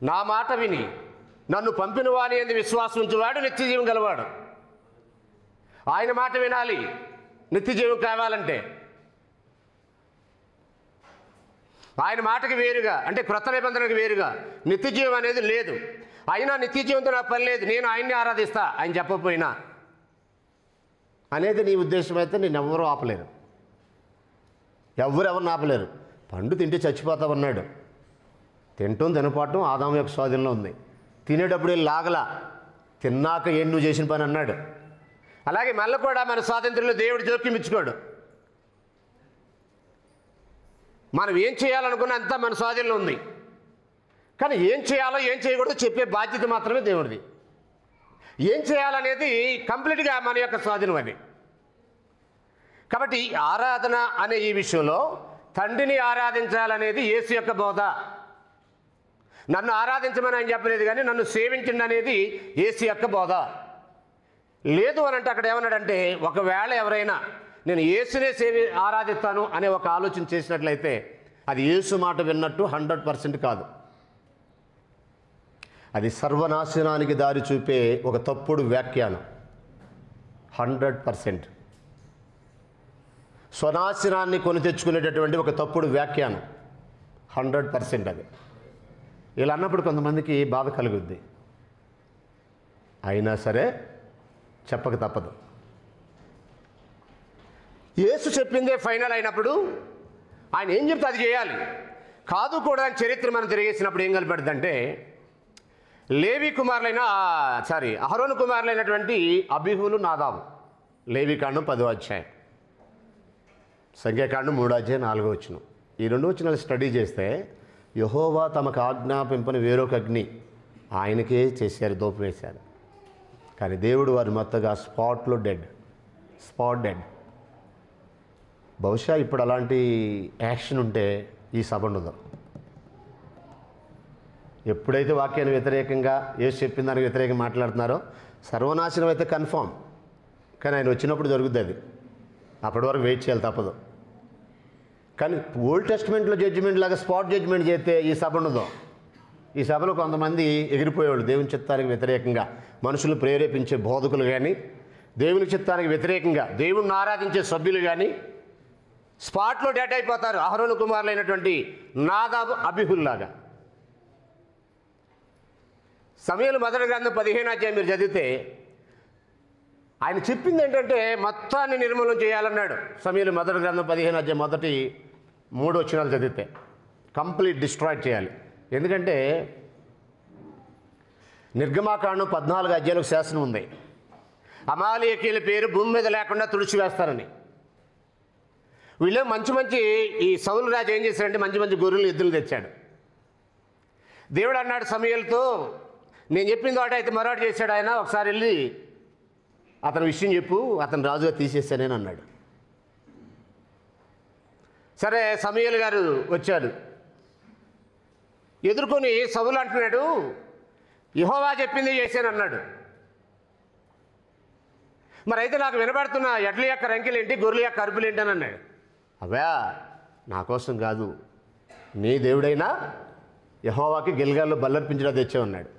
నా మాట విని నన్ను పంపిన వాని యందు విశ్వాసం ఉంచువాడు నిత్య జీవం గలవాడు. ఆయన మాట వినాలి నిత్య జీవం కావాలంటే. ఆయన మాటకి వేరుగా అంటే క్రొత్త నిబంధనకు వేరుగా నిత్య జీవం అనేది లేదు. అయినా నిత్య జీవంతో నాకు పని లేదు, నేను ఆయన్ని ఆరాధిస్తా ఆయన చెప్పకపోయినా అనేది నీ ఉద్దేశం అయితే నేను ఎవరు ఆపలేరు, ఎవరిని ఆపలేరు. పండు తింటే చచ్చిపోతామన్నాడు. తినటం తినపాటం ఆదాము యొక్క స్వాధీనంలో ఉంది. తినేటప్పుడు లాగలా, తిన్నాక ఏం నువ్వు చేసిన పని అన్నాడు. అలాగే మళ్ళీ కూడా మన స్వాతంత్రంలో దేవుడు జోక్యం ఇచ్చుకోడు. మనం ఏం చేయాలనుకున్న అంతా మన స్వాధీనంలో ఉంది, కానీ ఏం చేయాలో ఏం చేయకూడదో చెప్పే బాధ్యత మాత్రమే దేవుడిది. ఏం చేయాలనేది కంప్లీట్గా మన యొక్క స్వాధీనం అది. కాబట్టి ఆరాధన అనే ఈ విషయంలో తండ్రిని ఆరాధించాలనేది యేసు యొక్క బోధ. నన్ను ఆరాధించమని ఆయన చెప్పలేదు, కానీ నన్ను సేవించండి అనేది యేసు యొక్క బోధ. లేదు అని అంటే అక్కడ ఏమన్నాడంటే, ఒకవేళ ఎవరైనా నేను యేసునే ఆరాధిస్తాను అనే ఒక ఆలోచన చేసినట్లయితే అది యేసు మాట విన్నట్టు 100% కాదు. అది సర్వనాశనానికి దారి చూపే ఒక తప్పుడు వ్యాఖ్యానం. 100% స్వనాశనాన్ని కొని తెచ్చుకునేటటువంటి ఒక తప్పుడు వ్యాఖ్యానం. 100% అది. ఇలా అన్నప్పుడు కొంతమందికి బాధ కలుగుద్ది, అయినా సరే చెప్పక తప్పదు. యేసు చెప్పిందే ఫైనల్ అయినప్పుడు ఆయన ఏం చెప్తే అది చేయాలి. కాదు కూడా చరిత్ర మనం తిరిగేసినప్పుడు ఏం కలిపెడుతుందంటే, అహరోను కుమారులైనటువంటి అబీహులు, నాదాబు, లేవీకాండం 10వ అధ్యాయం, సంఖ్యాకాండం 3వ అధ్యాయం 4వ వచనం. ఈ 2 వచనాలు స్టడీ చేస్తే యెహోవా తమకు ఆజ్ఞాపింపని వేరొక అగ్ని ఆయనకే చేశారు, దోపు వేశారు. కానీ దేవుడు వారి మొత్తగా స్పాట్ డెడ్. బహుశా ఇప్పుడు అలాంటి యాక్షన్ ఉంటే ఈ సభ ఉండదు. ఎప్పుడైతే వాక్యాన్ని వ్యతిరేకంగా యేసు చెప్పిన దానికి వ్యతిరేకంగా మాట్లాడుతున్నారో సర్వనాశనం అయితే కన్ఫామ్, కానీ ఆయన వచ్చినప్పుడు జరుగుద్ది. అది అప్పటి వరకు వెయిట్ చేయాలి, తప్పదు. కానీ ఓల్డ్ టెస్ట్మెంట్లో జడ్జిమెంట్ లాగా స్పాట్ జడ్జిమెంట్ చేస్తే ఈ సభ ఉండదు. ఈ సభలో కొంతమంది ఎగిరిపోయేవాళ్ళు దేవుని చిత్తానికి వ్యతిరేకంగా, మనుషులు ప్రేరేపించే బోధకులు కానీ, దేవుని చిత్తానికి వ్యతిరేకంగా దేవుణ్ణి ఆరాధించే సభ్యులు కానీ స్పాట్లో డెడ్ అయిపోతారు. అహరోను కుమారులైనటువంటి నాదాబు, అబీహుల్లాగా. సమూయేలు మొదటి గ్రంథం 15వ అధ్యాయం మీరు చదివితే ఆయన చెప్పింది ఏంటంటే మొత్తాన్ని నిర్మూలన చేయాలన్నాడు. సమూయేలు మొదటి గ్రంథం 15వ అధ్యాయం మొదటి 3 వచనాలు చదివితే కంప్లీట్ డిస్ట్రాయ్ చేయాలి. ఎందుకంటే నిర్గమాకాండం 14 అధ్యాయులకు శాసనం ఉంది, అమాలేకీయుల పేరు భూమి మీద లేకుండా తుడిచివేస్తారని. వీళ్ళు మంచి ఈ సౌలు రాజు ఏం చేశారంటే మంచి గొర్రెలు, ఎద్దులు తెచ్చాడు. దేవుడు అన్నాడు సమూయేలుతో, నేను చెప్పిన తోట అయితే మరొకటి చేశాడు ఆయన, ఒకసారి వెళ్ళి అతని విషయం చెప్పు, అతను రాజుగా తీసేస్తానని అన్నాడు. సరే సమూయేలు గారు వచ్చాడు, ఎదుర్కొని సౌలు అంటున్నాడు, యెహోవా చెప్పింది చేశాను అన్నాడు. మరి అయితే నాకు వినబడుతున్న ఎడ్ల యొక్క రంకెలు ఏంటి, గొర్రెల యొక్క అరుపులు ఏంటి అని అన్నాడు. అవా నా కోసం కాదు, నీ దేవుడైనా యెహోవాకి గిల్గాల్లో బల్లర్పించడం తెచ్చామన్నాడు.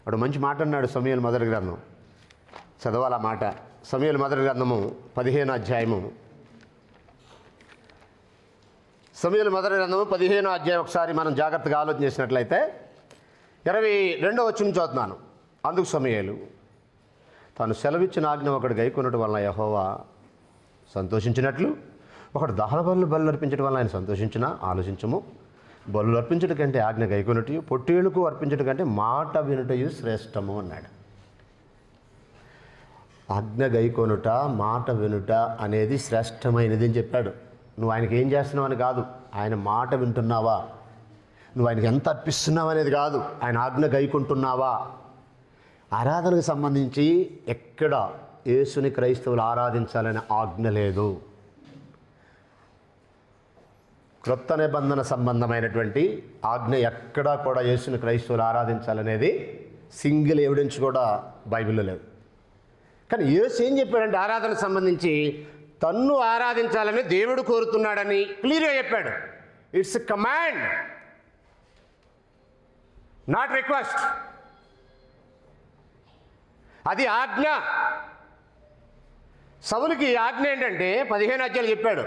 అప్పుడు మంచి మాట అన్నాడు. సమూయేలు మొదటి గ్రంథం చదవాలి ఆ మాట. సమూయేలు మొదటి గ్రంథము 15వ అధ్యాయము, సమూయేలు మొదటి గ్రంథము 15వ అధ్యాయం ఒకసారి మనం జాగ్రత్తగా ఆలోచన చేసినట్లయితే 22వ వచనం చదువుతున్నాను. అందుకు సమూయేలు, తాను సెలవిచ్చిన ఆజ్ఞ ఒకటి గైకొనటం వలన యెహోవా సంతోషించినట్లు ఒకడు దహన బలులు అర్పించడం వల్ల ఆయన సంతోషించిన ఆలోచించము. బలులు అర్పించడం కంటే ఆజ్ఞ గైకొనుటయు, పొట్టేళ్లకు అర్పించడం కంటే మాట వినుటయు శ్రేష్టము అన్నాడు. ఆజ్ఞ గైకొనుట, మాట వినుట అనేది శ్రేష్టమైనది అని చెప్పాడు. నువ్వు ఆయనకి ఏం చేస్తున్నావు అని కాదు, ఆయన మాట వింటున్నావా, నువ్వు ఆయనకి ఎంత అర్పిస్తున్నావు అనేది కాదు, ఆయన ఆజ్ఞ గైకొంటున్నావా. ఆరాధనకు సంబంధించి ఎక్కడ యేసుని క్రైస్తవులు ఆరాధించాలనే ఆజ్ఞ లేదు. క్రొత్త నిబంధన సంబంధమైనటువంటి ఆజ్ఞ ఎక్కడా కూడా యేసుని క్రైస్తవులు ఆరాధించాలనేది సింగిల్ ఎవిడెన్స్ కూడా బైబిల్లో లేదు. కానీ యేసు ఏం చెప్పాడంటే ఆరాధనకు సంబంధించి తన్ను ఆరాధించాలని దేవుడు కోరుతున్నాడని క్లియర్గా చెప్పాడు. It's a command, not request. అది ఆజ్ఞ. సౌలుకి ఆజ్ఞ ఏంటంటే 15 అధ్యాయాలు చెప్పాడు.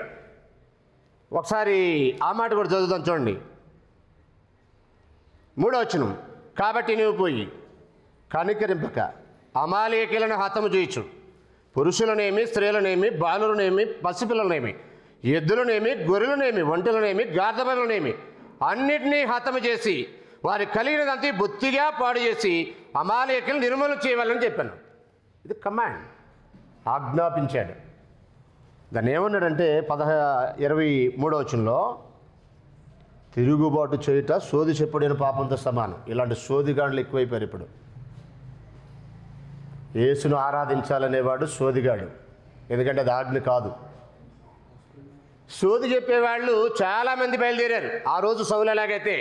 ఒకసారి ఆ మాట కూడా చదువుదాం చూడండి. 3వ వచనం, కాబట్టి నువ్వు పోయి కనికరింపక అమాలేకీయులను హతము చేయొచ్చు, పురుషులనేమి, స్త్రీలనేమి, బాలులనేమి, పసిపిల్లలనేమి, ఎద్దులనేమి, గొర్రెలనేమి, ఒంటెలనేమి, గార్ధబరులనేమి అన్నిటినీ హతము చేసి వారి కలిగినదంతా బొత్తిగా పాడు చేసి అమాలేకీయులను నిర్మూలన చేయవాలని చెప్పాను. ఇది కమాండ్, ఆజ్ఞాపించాడు. దాన్ని ఏమన్నాడంటే 23వ వచనంలో, తిరుగుబాటు చేయుట సోది చెప్పుడైన పాపంతో సమానం. ఇలాంటి సోదిగాండ్లు ఎక్కువైపోయారు ఇప్పుడు. యేసును ఆరాధించాలనేవాడు సోదిగాడు, ఎందుకంటే అది ఆజ్ఞ కాదు. సోది చెప్పేవాళ్ళు చాలామంది బయలుదేరారు. ఆ రోజు సౌలు ఎలాగైతే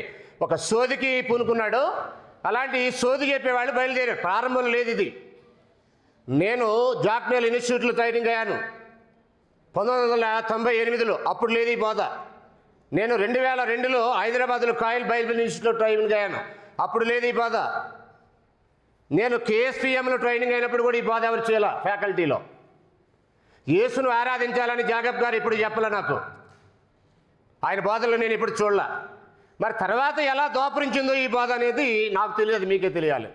ఒక సోదికి పూనుకున్నాడో అలాంటి సోది చెప్పేవాళ్ళు బయలుదేరారు. ప్రారంభంలో లేదు ఇది. నేను జాక్నేల్ ఇన్స్టిట్యూట్లో ట్రైనింగ్ అయ్యాను 1998లో, అప్పుడు లేదు ఈ బోధ. నేను 2002లో హైదరాబాద్లో కాయల్ బైబిల్ ఇన్స్టిట్యూట్లో ట్రైనింగ్ అయ్యాను, అప్పుడు లేదు ఈ బోధ. నేను కేఎస్పిఎంలో ట్రైనింగ్ అయినప్పుడు కూడా ఈ బోధ ఎవరు చేయాల ఫ్యాకల్టీలో. యేసును ఆరాధించాలని జాగబ్ గారు ఇప్పుడు చెప్పలే నాకు, ఆయన బోధలు నేను ఇప్పుడు చూడలే. మరి తర్వాత ఎలా దోపరించిందో ఈ బోధ అనేది నాకు తెలియదు, మీకే తెలియాలి.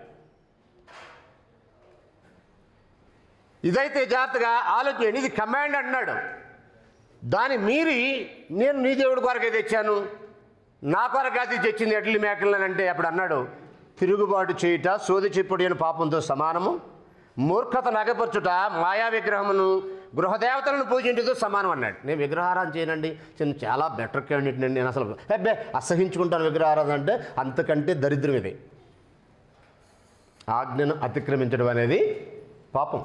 ఇదైతే జాగ్రత్తగా ఆలోచన. ఇది కమాండ్ అన్నాడు. దాన్ని మీరి నేను నీ దేవుడి కొరకే తెచ్చాను, నా కొరకు అది తెచ్చింది ఎడ్లు మేకలని అంటే అప్పుడు అన్నాడు, తిరుగుబాటు చేయుట సోది చెప్పుడైన పాపంతో సమానము, మూర్ఖత నగపరచుట మాయా విగ్రహమును గృహదేవతలను పూజించుతో సమానం అన్నాడు. నేను విగ్రహారాధన చేయనండి, నేను చాలా బెటర్ క్యాండిడేట్ అండి, నేను అసలు అసహించుకుంటాను విగ్రహారాధన అంటే, అంతకంటే దరిద్రం ఇది. ఆజ్ఞను అతిక్రమించడం అనేది పాపం.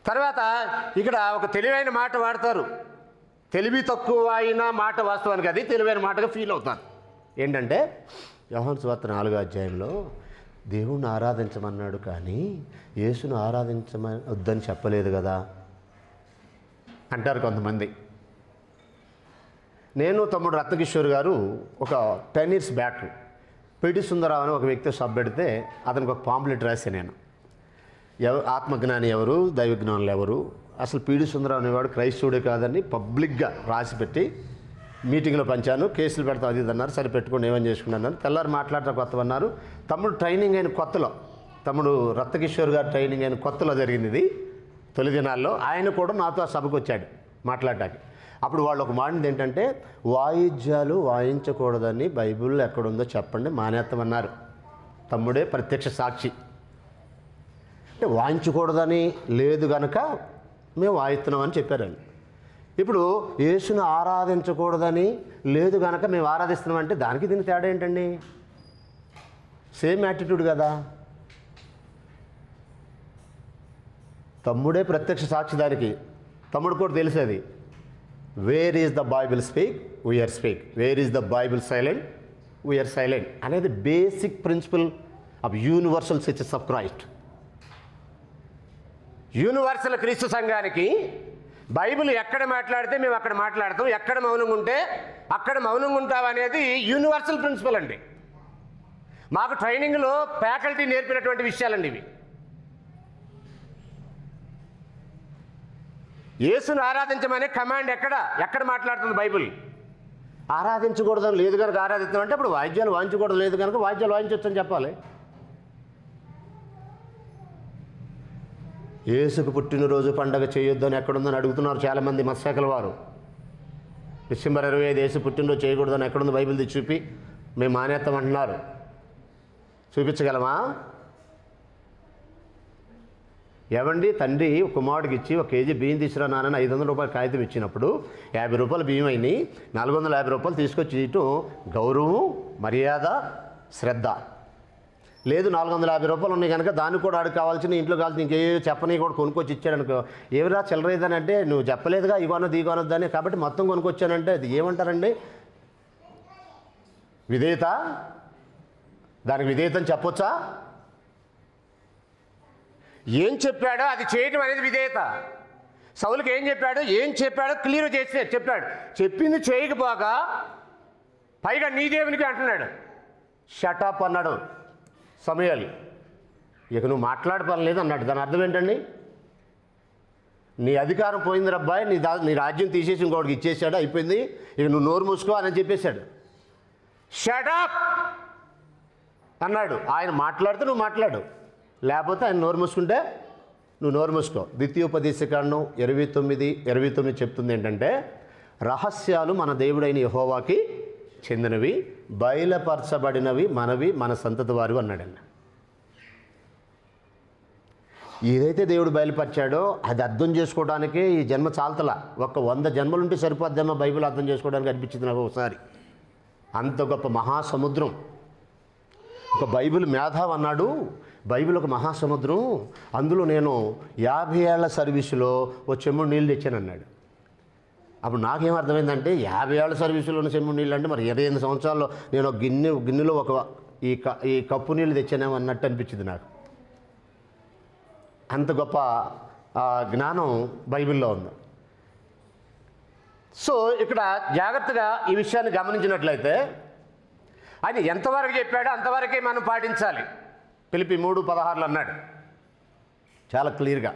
తర్వాత ఇక్కడ ఒక తెలివైన మాట వాడతారు. తెలివి తక్కువ అయిన మాట వాస్తవానికి అది తెలివైన మాటగా ఫీల్ అవుతారు. ఏంటంటే యోహాను సువార్త 4వ అధ్యాయంలో దేవుణ్ణి ఆరాధించమన్నాడు కానీ యేసును ఆరాధించమని వద్దని చెప్పలేదు కదా అంటారు కొంతమంది. నేను తమ్ముడు రత్నకిషోర్ గారు ఒక 10 years బ్యాక్ పిటి సుందరరావు అని ఒక వ్యక్తి సబ్ పెడితే అతనికి ఒక పాంప్లెట్ రాశాను నేను. ఆత్మజ్ఞాని ఎవరు, దైవజ్ఞానులు ఎవరు, అసలు పిటి సుందరరావు అనేవాడు క్రైస్తవుడే కాదని పబ్లిక్గా రాసి పెట్టి మీటింగ్లో పంచాను. కేసులు పెడతాం అది ఇది అన్నారు. సరే పెట్టుకోండి ఏమని చేసుకున్నాను. తెల్లారి మాట్లాడతా కొత్తవన్నారు. తమ్ముడు ట్రైనింగ్ అయిన కొత్తలో, తమ్ముడు రత్నకిషోర్ గారు ట్రైనింగ్ అయిన కొత్తలో జరిగింది ఇది. తొలి దినాల్లో ఆయన కూడా నాతో ఆ సభకు వచ్చాడు మాట్లాడటానికి. అప్పుడు వాళ్ళు ఒక మాట ఏంటంటే, వాయిద్యాలు వాయించకూడదని బైబిల్లో ఎక్కడుందో చెప్పండి, మానేస్తామన్నారు. తమ్ముడే ప్రత్యక్ష సాక్షి. అంటే వాయించకూడదని లేదు కనుక మేము వాయిస్తున్నామని చెప్పారు. ఇప్పుడు యేసును ఆరాధించకూడదని లేదు కనుక మేము ఆరాధిస్తున్నామంటే దానికి దీని తేడా ఏంటండి? సేమ్ యాటిట్యూడ్ కదా. తమ్ముడే ప్రత్యక్ష సాక్షి దానికి. తమ్ముడు కూడా తెలిసేది. Where is the Bible speak, we are speak. Where is the Bible silent, we are silent అనేది basic principle of universal churches of Christ. Universal క్రీస్తు సంఘానికి బైబిల్ ఎక్కడ మాట్లాడితే మేము అక్కడ మాట్లాడతాం, ఎక్కడ మౌనంగా ఉంటే అక్కడ మౌనంగా ఉంటాం అనేది యూనివర్సల్ ప్రిన్సిపల్ అండి. మాకు ట్రైనింగ్లో ఫ్యాకల్టీ నేర్పినటువంటి విషయాలండి ఇవి. యేసును ఆరాధించమనే కమాండ్ ఎక్కడ మాట్లాడుతుంది బైబిల్? ఆరాధించకూడదని లేదు కనుక ఆరాధిస్తామంటే అప్పుడు వాయిద్యాలు వాయించకూడదు లేదు కనుక వాయిద్యాలు వాయించవచ్చని చెప్పాలి. యేసుకు పుట్టినరోజు పండగ చేయొద్దని ఎక్కడుందని అడుగుతున్నారు చాలామంది మత్స్యకుల వారు. డిసెంబర్ 25 యేసు పుట్టినరోజు చేయకూడదని ఎక్కడుంది బైబిల్ తెచ్చి చూపి మేము మానేస్తామంటున్నారు. చూపించగలమా? ఏమండి, తండ్రి కుమారుడికి ఇచ్చి 1 kg బియ్యం తీసుకురా నాన్న 500 రూపాయలు కాగితం ఇచ్చినప్పుడు 50 రూపాయలు బియ్యం అయినాయి, 450 రూపాయలు తీసుకొచ్చి ఇటు గౌరవం, మర్యాద, శ్రద్ధ లేదు. 450 రూపాయలు ఉన్నాయి కనుక దానికి కూడా ఆడికి కావాల్సిన ఇంట్లో కావాల్సిన ఇంకే చెప్పని కూడా కొనుక్కొచ్చి ఇచ్చాడు అనుకో. ఏమిరా చిల్లరేదని అంటే నువ్వు చెప్పలేదుగా ఇవ్వనొద్దు ఇవ్వనొద్దని, కాబట్టి మొత్తం కొనుక్కొచ్చానంటే అది ఏమంటారండి? విధేయత. దానికి విధేయతని చెప్పొచ్చా? ఏం చెప్పాడో అది చేయటం అనేది విధేయత. సౌలుకి ఏం చెప్పాడో క్లియర్ చేసి చెప్పాడు. చెప్పింది చేయకపోగా పైగా నీ దేవునికి అంటున్నాడు. షటప్ అన్నాడు సమూయేలు. ఇక నువ్వు మాట్లాడే పని లేదు అన్నాడు. దాని అర్థం ఏంటండి? నీ అధికారం పోయింది రబ్బాయి, నీ రాజ్యం తీసేసి ఇంకోటికి ఇచ్చేసాడు, అయిపోయింది, ఇక నువ్వు నోరు మూసుకో అని చెప్పేశాడు. షటప్ అన్నాడు. ఆయన మాట్లాడితే నువ్వు మాట్లాడు, లేకపోతే ఆయన నోరు మూసుకుంటే నువ్వు నోరు మూసుకో. ద్వితీయోపదేశకాండం 29:29 చెప్తుంది ఏంటంటే, రహస్యాలు మన దేవుడైన యెహోవాకి చెందినవి, బయలుపరచబడినవి మనవి, మన సంతతి వారు అన్నాడండి. ఏదైతే దేవుడు బయలుపరిచాడో అది అర్థం చేసుకోవడానికే ఈ జన్మ చాలతలా. 100 జన్మలుంటే సరిపోద్దేమో బైబిల్ అర్థం చేసుకోవడానికి అనిపించింది నాకు ఒకసారి. అంత గొప్ప మహాసముద్రం. ఒక బైబిల్ మేధావి అన్నాడు, బైబిల్ ఒక మహాసముద్రం, అందులో నేను 50 ఏళ్ల సర్వీసులో ఓ చెమ్ముడు నీళ్ళు తెచ్చానన్నాడు. అప్పుడు నాకేం అర్థమైందంటే 50 ఏళ్ల సర్వీసులో ఉన్న చెమ్ముడు నీళ్ళు అంటే మరి 28 సంవత్సరాల్లో నేను ఒక గిన్నెలో ఈ కప్పు నీళ్ళు తెచ్చానేమో అన్నట్టు అనిపించింది నాకు. అంత గొప్ప జ్ఞానం బైబిల్లో ఉంది. సో ఇక్కడ జాగ్రత్తగా ఈ విషయాన్ని గమనించినట్లయితే ఆయన ఎంతవరకు చెప్పాడో అంతవరకే మనం పాటించాలి. ఫిలిప్పీ 3:16 అన్నాడు చాలా క్లియర్గా.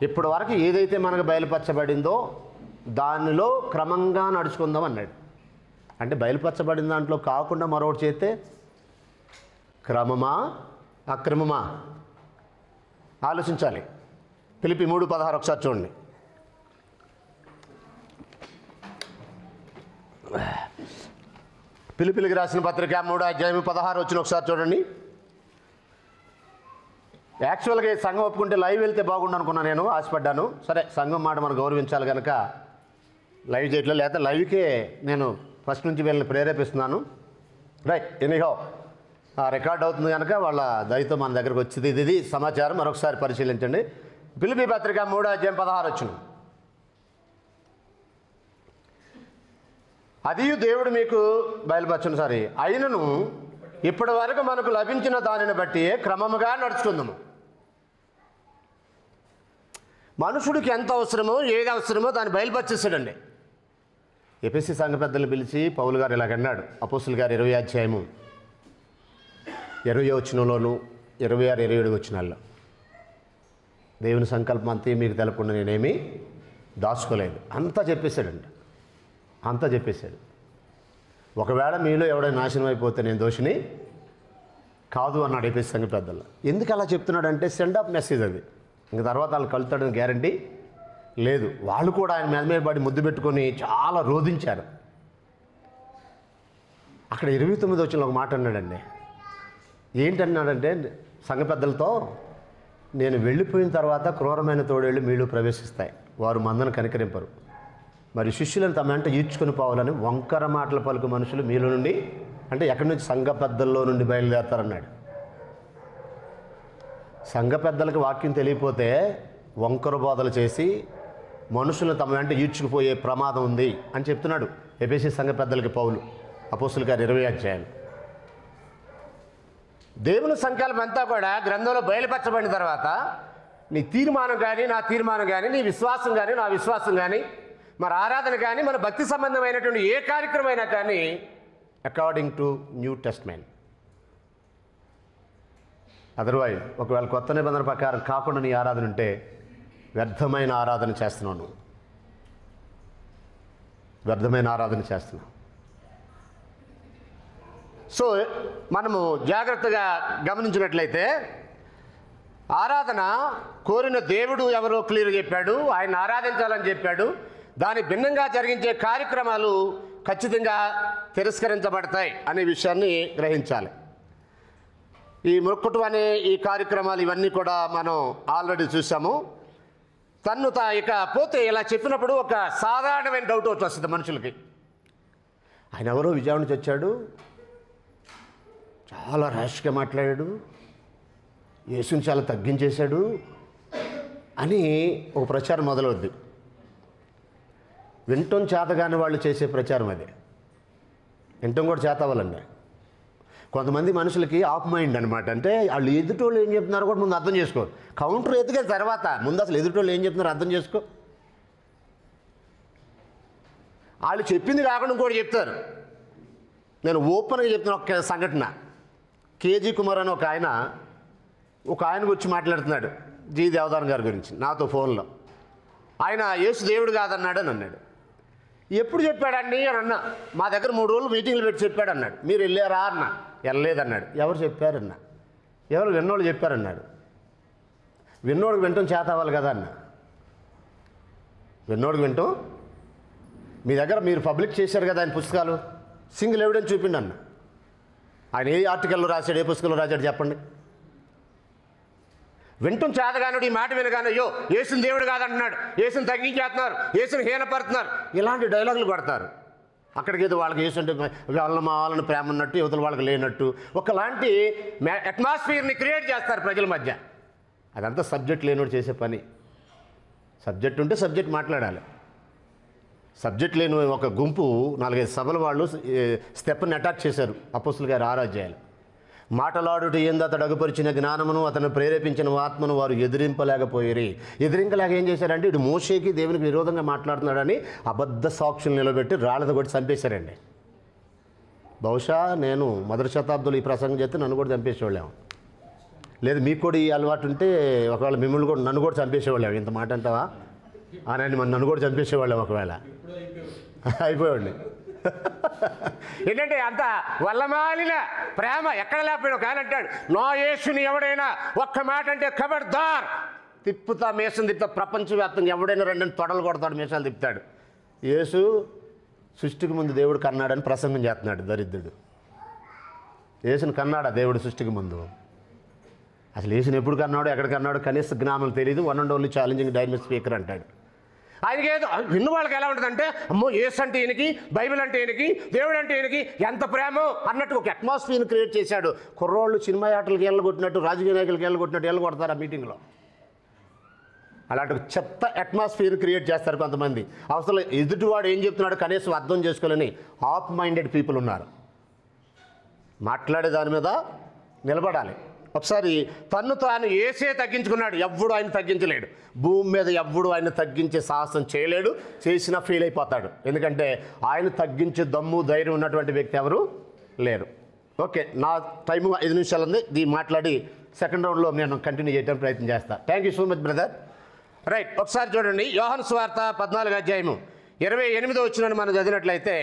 ఇప్పటి వరకు ఏదైతే మనకు బయలుపరచబడిందో దానిలో క్రమంగా నడుచుకుందాం అన్నాడు. అంటే బయలుపరచబడిన దాంట్లో కాకుండా మరొకటి చేస్తే క్రమమా అక్రమమా ఆలోచించాలి. ఫిలిప్పీ 3:16 ఒకసారి చూడండి. ఫిలిప్పీలకు రాసిన పత్రిక 3:16 ఒకసారి చూడండి. యాక్చువల్గా ఈ సంఘం ఒప్పుకుంటే లైవ్ వెళ్తే బాగుండు అనుకున్నాను, నేను ఆశపడ్డాను. సరే సంఘం మాట మనం గౌరవించాలి కనుక లైవ్ చేయట్లేదు, లేకపోతే లైవ్కే నేను ఫస్ట్ నుంచి వీళ్ళని ప్రేరేపిస్తున్నాను. రైట్, ఎనీహౌ రికార్డ్ అవుతుంది కనుక వాళ్ళ దయతో మన దగ్గరకు వచ్చింది. ఇది సమాచారం మరొకసారి పరిశీలించండి. ఫిలిప్పీ పత్రిక 3:16 అది దేవుడు మీకు బయలుపరచును అయినను ఇప్పటి వరకు మనకు లభించిన దానిని బట్టి క్రమముగా నడుచుకుందాము. మనుషుడికి ఎంత అవసరమో ఏది అవసరమో దాన్ని బయలుపరిచేసాడండి. ఎఫెసీ సంఘ పెద్దలు పిలిచి పౌలు గారు ఇలాగన్నాడు. అపోస్తుల గారు 20 అధ్యాయము 20 వచనంలోను 26, 27 వచనాల్లో, దేవుని సంకల్పం అంతే మీకు తెలపకుండా నేనేమీ దాచుకోలేదు. అంతా చెప్పేశాడండి, అంతా చెప్పేశాడు. ఒకవేళ మీలో ఎవడైనా నాశనం అయిపోతే నేను దోషిని కాదు అన్నాడు ఎఫెసీ సంఘ పెద్దలు. ఎందుకు అలా చెప్తున్నాడంటే సెండ్ ఆఫ్ మెసేజ్ అది. ఇంక తర్వాత వాళ్ళు కలుతాడని గ్యారంటీ లేదు. వాళ్ళు కూడా ఆయన మీద పడి ముద్దు పెట్టుకొని చాలా రోధించారు. అక్కడ 29 వచనంలో ఒక మాట అన్నాడండి. ఏంటన్నాడంటే సంఘ పెద్దలతో, నేను వెళ్ళిపోయిన తర్వాత క్రూరమైన తోడేళ్ళు మీలో ప్రవేశిస్తాయి, వారు మందను కనికరింపరు, మరి శిష్యులను తమ వెంట ఈడ్చుకొని పోవాలని వంకర మాటలు పలుకు మనుషులు మీలో నుండి, అంటే ఎక్కడి నుంచి, సంఘ పెద్దల్లో నుండి బయలుదేరతారన్నాడు. సంఘ పెద్దలకు వాక్యం తెలియకపోతే వంకర బోధలు చేసి మనుషులను తమ వెంట ఈడ్చుకుపోయే ప్రమాదం ఉంది అని చెప్తున్నాడు ఎఫెసీ సంఘ పెద్దలకి పౌలు, అపోస్తుల గారు 20 అధ్యాయాలు. దేవుని సంకల్పం అంతా కూడా గ్రంథంలో బయలుపరచబడిన తర్వాత నీ తీర్మానం కానీ నా తీర్మానం కానీ, నీ విశ్వాసం కానీ నా విశ్వాసం కానీ, మరి ఆరాధన కానీ, మన భక్తి సంబంధమైనటువంటి ఏ కార్యక్రమం అయినా కానీ according to new testament. Otherwise ఒకవేళ కొత్త నిబంధన ప్రకారం కాకుండా నీ ఆరాధన ఉంటే వ్యర్థమైన ఆరాధన చేస్తున్నావు, నువ్వు వ్యర్థమైన ఆరాధన చేస్తున్నావు. సో మనము జాగ్రత్తగా గమనించినట్లయితే ఆరాధన కోరిన దేవుడు ఎవరో క్లియర్ చెప్పాడు, ఆయన ఆరాధించాలని చెప్పాడు. దాని భిన్నంగా జరిగించే కార్యక్రమాలు ఖచ్చితంగా తిరస్కరించబడతాయి అనే విషయాన్ని గ్రహించాలి. ఈ మొక్కుట అనే ఈ కార్యక్రమాలు ఇవన్నీ కూడా మనం ఆల్రెడీ చూసాము. తన్ను ఇక పోతే ఇలా చెప్పినప్పుడు ఒక సాధారణమైన డౌట్ వచ్చి వస్తుంది మనుషులకి. ఆయన ఎవరో విజయవాడ నుంచి వచ్చాడు, చాలా ర్యాష్గా మాట్లాడాడు, యేసుని చాలా తగ్గించేశాడు అని ఒక ప్రచారం మొదలవుద్ది. వింటం చేతగాని వాళ్ళు చేసే ప్రచారం అది. వింటం కూడా చేత అవ్వాలండి. కొంతమంది మనుషులకి ఆఫ్ మైండ్ అనమాట. అంటే వాళ్ళు ఎదుటోళ్ళు ఏం చెప్తున్నారో కూడా ముందు అర్థం చేసుకో. కౌంటర్ ఎదిగే తర్వాత ముందు అసలు ఎదుటోళ్ళు ఏం చెప్తున్నారో అర్థం చేసుకో. వాళ్ళు చెప్పింది కాకుండా కూడా చెప్తారు. నేను ఓపెన్గా చెప్తున్న ఒక సంఘటన. కేజీ కుమార్ అని ఒక ఆయన వచ్చి మాట్లాడుతున్నాడు జీ దేవదాన్ గారి గురించి నాతో ఫోన్లో. ఆయన యేసు దేవుడు కాదన్నాడు అని అన్నాడు. ఎప్పుడు చెప్పాడండి అని అన్నా. మా దగ్గర 3 రోజులు మీటింగ్లు పెట్టి చెప్పాడు అన్నాడు. మీరు వెళ్ళారా అన్నా. వెళ్ళలేదన్నాడు. ఎవరు చెప్పారన్నా. ఎవరు విన్నోళ్ళు చెప్పారన్నాడు. విన్నోడికి వింటం చేత అవ్వాలి కదా అన్న. విన్నోడికి వింటం మీ దగ్గర మీరు పబ్లిక్ చేశారు కదా ఆయన పుస్తకాలు, సింగిల్ ఎవిడెన్స్ చూపిండి అన్న. ఆయన ఏ ఆర్టికల్లో రాశాడు, ఏ పుస్తకంలో రాశాడు చెప్పండి. వింటం చేతగానుడు ఈ మాట వినగానే అయ్యో యేసుని దేవుడు కాదంటున్నాడు, యేసుని తగ్గించేస్తున్నారు, యేసుని హీనపడుతున్నారు, ఇలాంటి డైలాగులు కొడతారు. అక్కడికి ఏదో వాళ్ళకి యేసు అంటే వాళ్ళని ప్రేమ ఉన్నట్టు, యువతల వాళ్ళకి లేనట్టు ఒకలాంటి అట్మాస్ఫియర్ని క్రియేట్ చేస్తారు ప్రజల మధ్య. అదంతా సబ్జెక్ట్ లేనోడు చేసే పని. సబ్జెక్ట్ ఉంటే సబ్జెక్ట్ మాట్లాడాలి. సబ్జెక్ట్ లేని ఒక గుంపు 4-5 సభల వాళ్ళు స్టెప్ని అటాక్ చేశారు అపోస్తుల గారు 6 అధ్యాయాలు. మాటలాడుట ఏందో అతడు అగుపరిచిన జ్ఞానమును అతను ప్రేరేపించిన ఆత్మను వారు ఎదిరింపలేకపోయిరి. ఎదిరింపలేక ఏం చేశారంటే ఇటు మోషేకి దేవునికి విరోధంగా మాట్లాడుతున్నాడని అబద్ధ సాక్షులు నిలబెట్టి రాళ్ళతో కొట్టి చంపేశారండి. బహుశా నేను మొదటి శతాబ్దంలో ఈ ప్రసంగం చేస్తే నన్ను కూడా చంపేసేవాళ్ళేమో. లేదు మీకు కూడా ఈ అలవాటు ఉంటే ఒకవేళ మిమ్మల్ని కూడా నన్ను కూడా చంపేసేవాళ్ళేమో. ఇంత మాట అంటావా అని నన్ను కూడా చంపేసేవాళ్ళేమో. ఒకవేళ అయిపోయాడు. ఏంటంటే అంత వల్లమాలిన ప్రేమ ఎక్కడ లేకపోయాడు. ఒక ఆయన అంటాడు నా యేసుని ఎవడైనా ఒక్క మాట అంటే ఖబర్దార్ తిప్పుతా మేసం తిప్పుతా, ప్రపంచవ్యాప్తంగా ఎవడైనా 2 తొడలు కొడతాడు, మేసాలు తిప్పుతాడు. యేసు సృష్టికి ముందు దేవుడు కన్నాడని ప్రసంగం చేస్తున్నాడు దరిద్రుడు. యేసుని కన్నాడా దేవుడు సృష్టికి ముందు? అసలు యేసుని ఎప్పుడు కన్నాడు, ఎక్కడ కన్నాడు కనీస జ్ఞానం తెలియదు. 1 and only challenging dynamic speaker అంటాడు. ఆయనకి ఏదో విన్న వాళ్ళకి ఎలా ఉంటుందంటే అమ్మో యేసు అంటే ఈయనకి, బైబిల్ అంటే ఈయనకి, దేవుడు అంటే ఈయనకి ఎంత ప్రేమ అన్నట్టు ఒక అట్మాస్ఫియర్ని క్రియేట్ చేశాడు. కుర్రోళ్ళు సినిమా ఆటలకి వెళ్ళగొట్టినట్టు, రాజకీయ నాయకులకి వెళ్ళగొట్టినట్టు వెళ్ళగొడతారు ఆ మీటింగ్లో. అలాంటి చెత్త అట్మాస్ఫియర్ క్రియేట్ చేస్తారు కొంతమంది. అసలు ఎదుటివాడు ఏం చెప్తున్నాడు కనీసం అర్థం చేసుకోలేని ఆఫ్ మైండెడ్ పీపుల్ ఉన్నారు. మాట్లాడే దాని మీద నిలబడాలి. ఒకసారి తన్ను తాను ఏసే తగ్గించుకున్నాడు. ఎవ్వడు ఆయన తగ్గించలేడు. భూమి మీద ఎవ్వడు ఆయన తగ్గించే సాహసం చేయలేడు. చేసినా ఫెయిల్ అయిపోతాడు. ఎందుకంటే ఆయన తగ్గించే దమ్ము ధైర్యం ఉన్నటువంటి వ్యక్తి ఎవరు లేరు. ఓకే, నా టైము 5 నిమిషాలు ఉంది. దీన్ని మాట్లాడి సెకండ్ రౌండ్లో నేను కంటిన్యూ చేయడానికి ప్రయత్నం చేస్తాను. Thank you so much brother. Right, ఒకసారి చూడండి. యోహాను సువార్త 14వ అధ్యాయము 28వ వచనాన్ని మనం చదివినట్లయితే,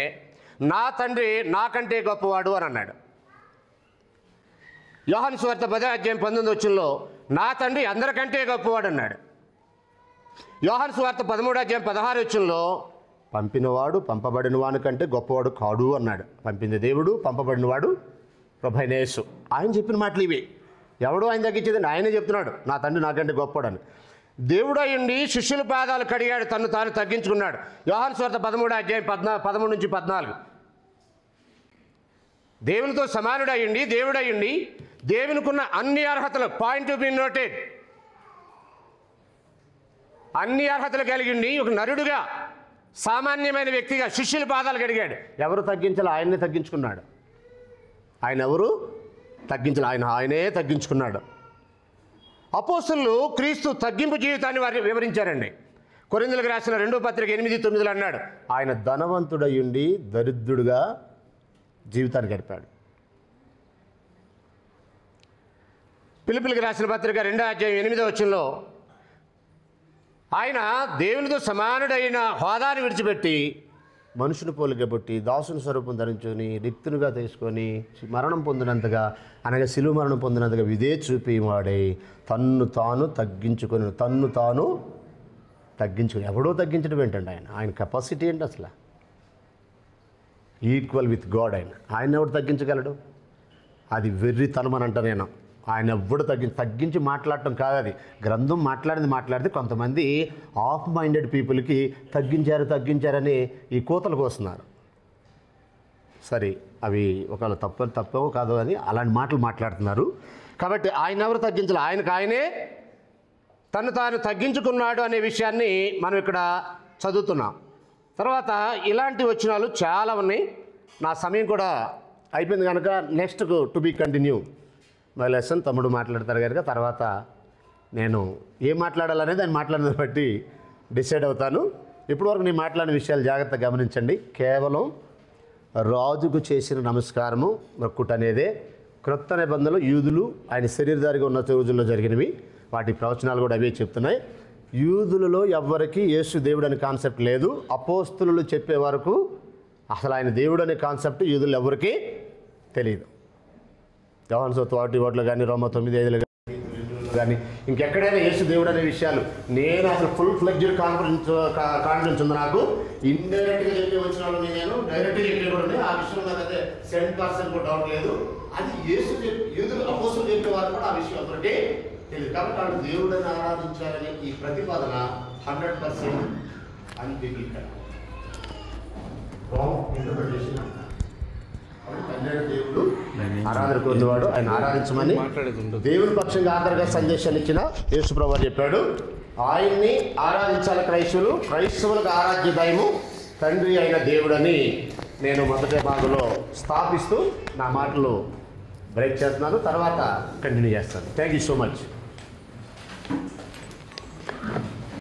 నా తండ్రి నాకంటే గొప్పవాడు అని అన్నాడు. యోహాను సువార్త 10వ అధ్యాయం 19వ వచనంలో నా తండ్రి అందరికంటే గొప్పవాడు అన్నాడు. యోహాను సువార్త 13వ అధ్యాయం 16వ వచనంలో పంపినవాడు పంపబడిన వాని కంటే గొప్పవాడు కాడు అన్నాడు. పంపింది దేవుడు, పంపబడినవాడు ప్రభువైన యేసు. ఆయన చెప్పిన మాటలు ఇవి. ఎవడో ఆయన తగ్గించేదండి, ఆయనే చెప్తున్నాడు నా తండ్రి నాకంటే గొప్పవాడని. దేవుడు అయ్యుండి శిష్యుల పాదాలు కడిగాడు, తను తాను తగ్గించుకున్నాడు. యోహాను సువార్త 13వ అధ్యాయం 13 నుంచి 14. దేవునితో సమానుడు అయ్యుండి, దేవుడు అయ్యుండి దేవునికున్న అన్ని అర్హతలు, పాయింట్ టు బి నోటెడ్, అన్ని అర్హతలు కలిగి ఉండి ఒక నరుడుగా సామాన్యమైన వ్యక్తిగా శిష్యుల పాదాలు కడిగాడు. ఎవరు తగ్గించాలి? ఆయన్నే తగ్గించుకున్నాడు. ఆయన ఎవరు తగ్గించాలి? ఆయనే తగ్గించుకున్నాడు. అపోస్తలులు క్రీస్తు తగ్గింపు జీవితాన్ని వారిని వివరించారండి. కొరింథీయులకు రాసిన 2వ పత్రిక 8:9 అన్నాడు, ఆయన ధనవంతుడయ్యుండి దరిద్రుడుగా జీవితాన్ని గడిపాడు. ఫిలిప్పీయులకు రాసిన పత్రిక 2వ అధ్యాయం 8వ వచనంలో ఆయన దేవునితో సమానుడైన హోదాను విడిచిపెట్టి మనుషుని పోలిక బట్టి దాసుని స్వరూపం ధరించుకొని రిక్తునిగా తీసుకొని మరణం పొందినంతగా, అనగా శిలువ మరణం పొందినంతగా విధే చూపి వాడై తన్ను తాను తగ్గించుకొని ఎవడో తగ్గించడం ఏంటండి? ఆయన కెపాసిటీ ఏంటి అసలు? Equal with God. ఆయన ఎవడు తగ్గించగలడు? అది వెర్రితనం అని అంట నేను. ఆయన ఎవ్వడు తగ్గించి మాట్లాడటం కాదు. అది గ్రంథం మాట్లాడితే కొంతమంది ఆఫ్ మైండెడ్ పీపుల్కి తగ్గించారని ఈ కోతలకు వస్తున్నారు. సరే, అవి ఒకవేళ తప్పో కాదో అని అలాంటి మాటలు మాట్లాడుతున్నారు. కాబట్టి ఆయన ఎవరు తగ్గించాలి? ఆయనే తను తాను తగ్గించుకున్నాడు అనే విషయాన్ని మనం ఇక్కడ చదువుతున్నాం. తర్వాత ఇలాంటి వచనాలు చాలా ఉన్నాయి. నా సమయం కూడా అయిపోయింది కనుక next to be continue my lesson తమ్ముడు మాట్లాడతారు కనుక తర్వాత నేను ఏం మాట్లాడాలనేది ఆయన మాట్లాడిన బట్టి డిసైడ్ అవుతాను. ఇప్పటివరకు నేను మాట్లాడిన విషయాలు జాగ్రత్తగా గమనించండి. కేవలం రాజుకు చేసిన నమస్కారము మొక్కుట అనేదే. క్రొత్త నిబంధనలు యూదులు ఆయన శరీరధారిగా ఉన్న రోజుల్లో జరిగినవి. వాటి ప్రవచనాలు కూడా అవే చెప్తున్నాయి. యూదులలో ఎవ్వరికి యేసు దేవుడు అనే కాన్సెప్ట్ లేదు. అపోస్తులు చెప్పే వరకు అసలు ఆయన దేవుడు అనే కాన్సెప్ట్ యూదులు ఎవరికి తెలియదు. యోహాను సువార్త 1:1 కానీ రోమా 9:5 కానీ ఇంకెక్కడైనా యేసు దేవుడు అనే విషయాలు నేను అసలు ఫుల్ ఫ్లెడ్జ్డ్ కాన్ఫిడెన్స్ ఉంది నాకు. ఇండైరెక్ట్గా చెప్పే వచ్చిన వాళ్ళు నేను డైరెక్ట్గా చెప్పే కూడా ఉన్నాయి. ఆ విషయంలో నాకు అదే 10% కూడా డౌట్ లేదు. అది యేసు యూదులు అపోస్తులు చెప్పేవారు కూడా ఆ విషయం ఎవరికి తెలియదు. కాబట్టి వాళ్ళు దేవుడిని ఆరాధించాలని ఈ ప్రతిపాదన 100% అన్బిబ్లికల్, రాంగ్ ఇంటర్ప్రిటేషన్ అంటారు. దేవుడు ఆరాధన పొందేవాడు, ఆయన ఆరాధించమని దేవుని పక్షంగా ఆధారగా సందేశాన్ని ఇచ్చిన యేసుప్రభువు చెప్పాడు. ఆయన్ని ఆరాధించాలి క్రైస్తవులకు ఆరాధ్య దైవము తండ్రి అయిన దేవుడని నేను మొదటి భాగంలో స్థాపిస్తూ నా మాటలు బ్రేక్ చేస్తున్నాను. తర్వాత కంటిన్యూ చేస్తాను. Thank you so much.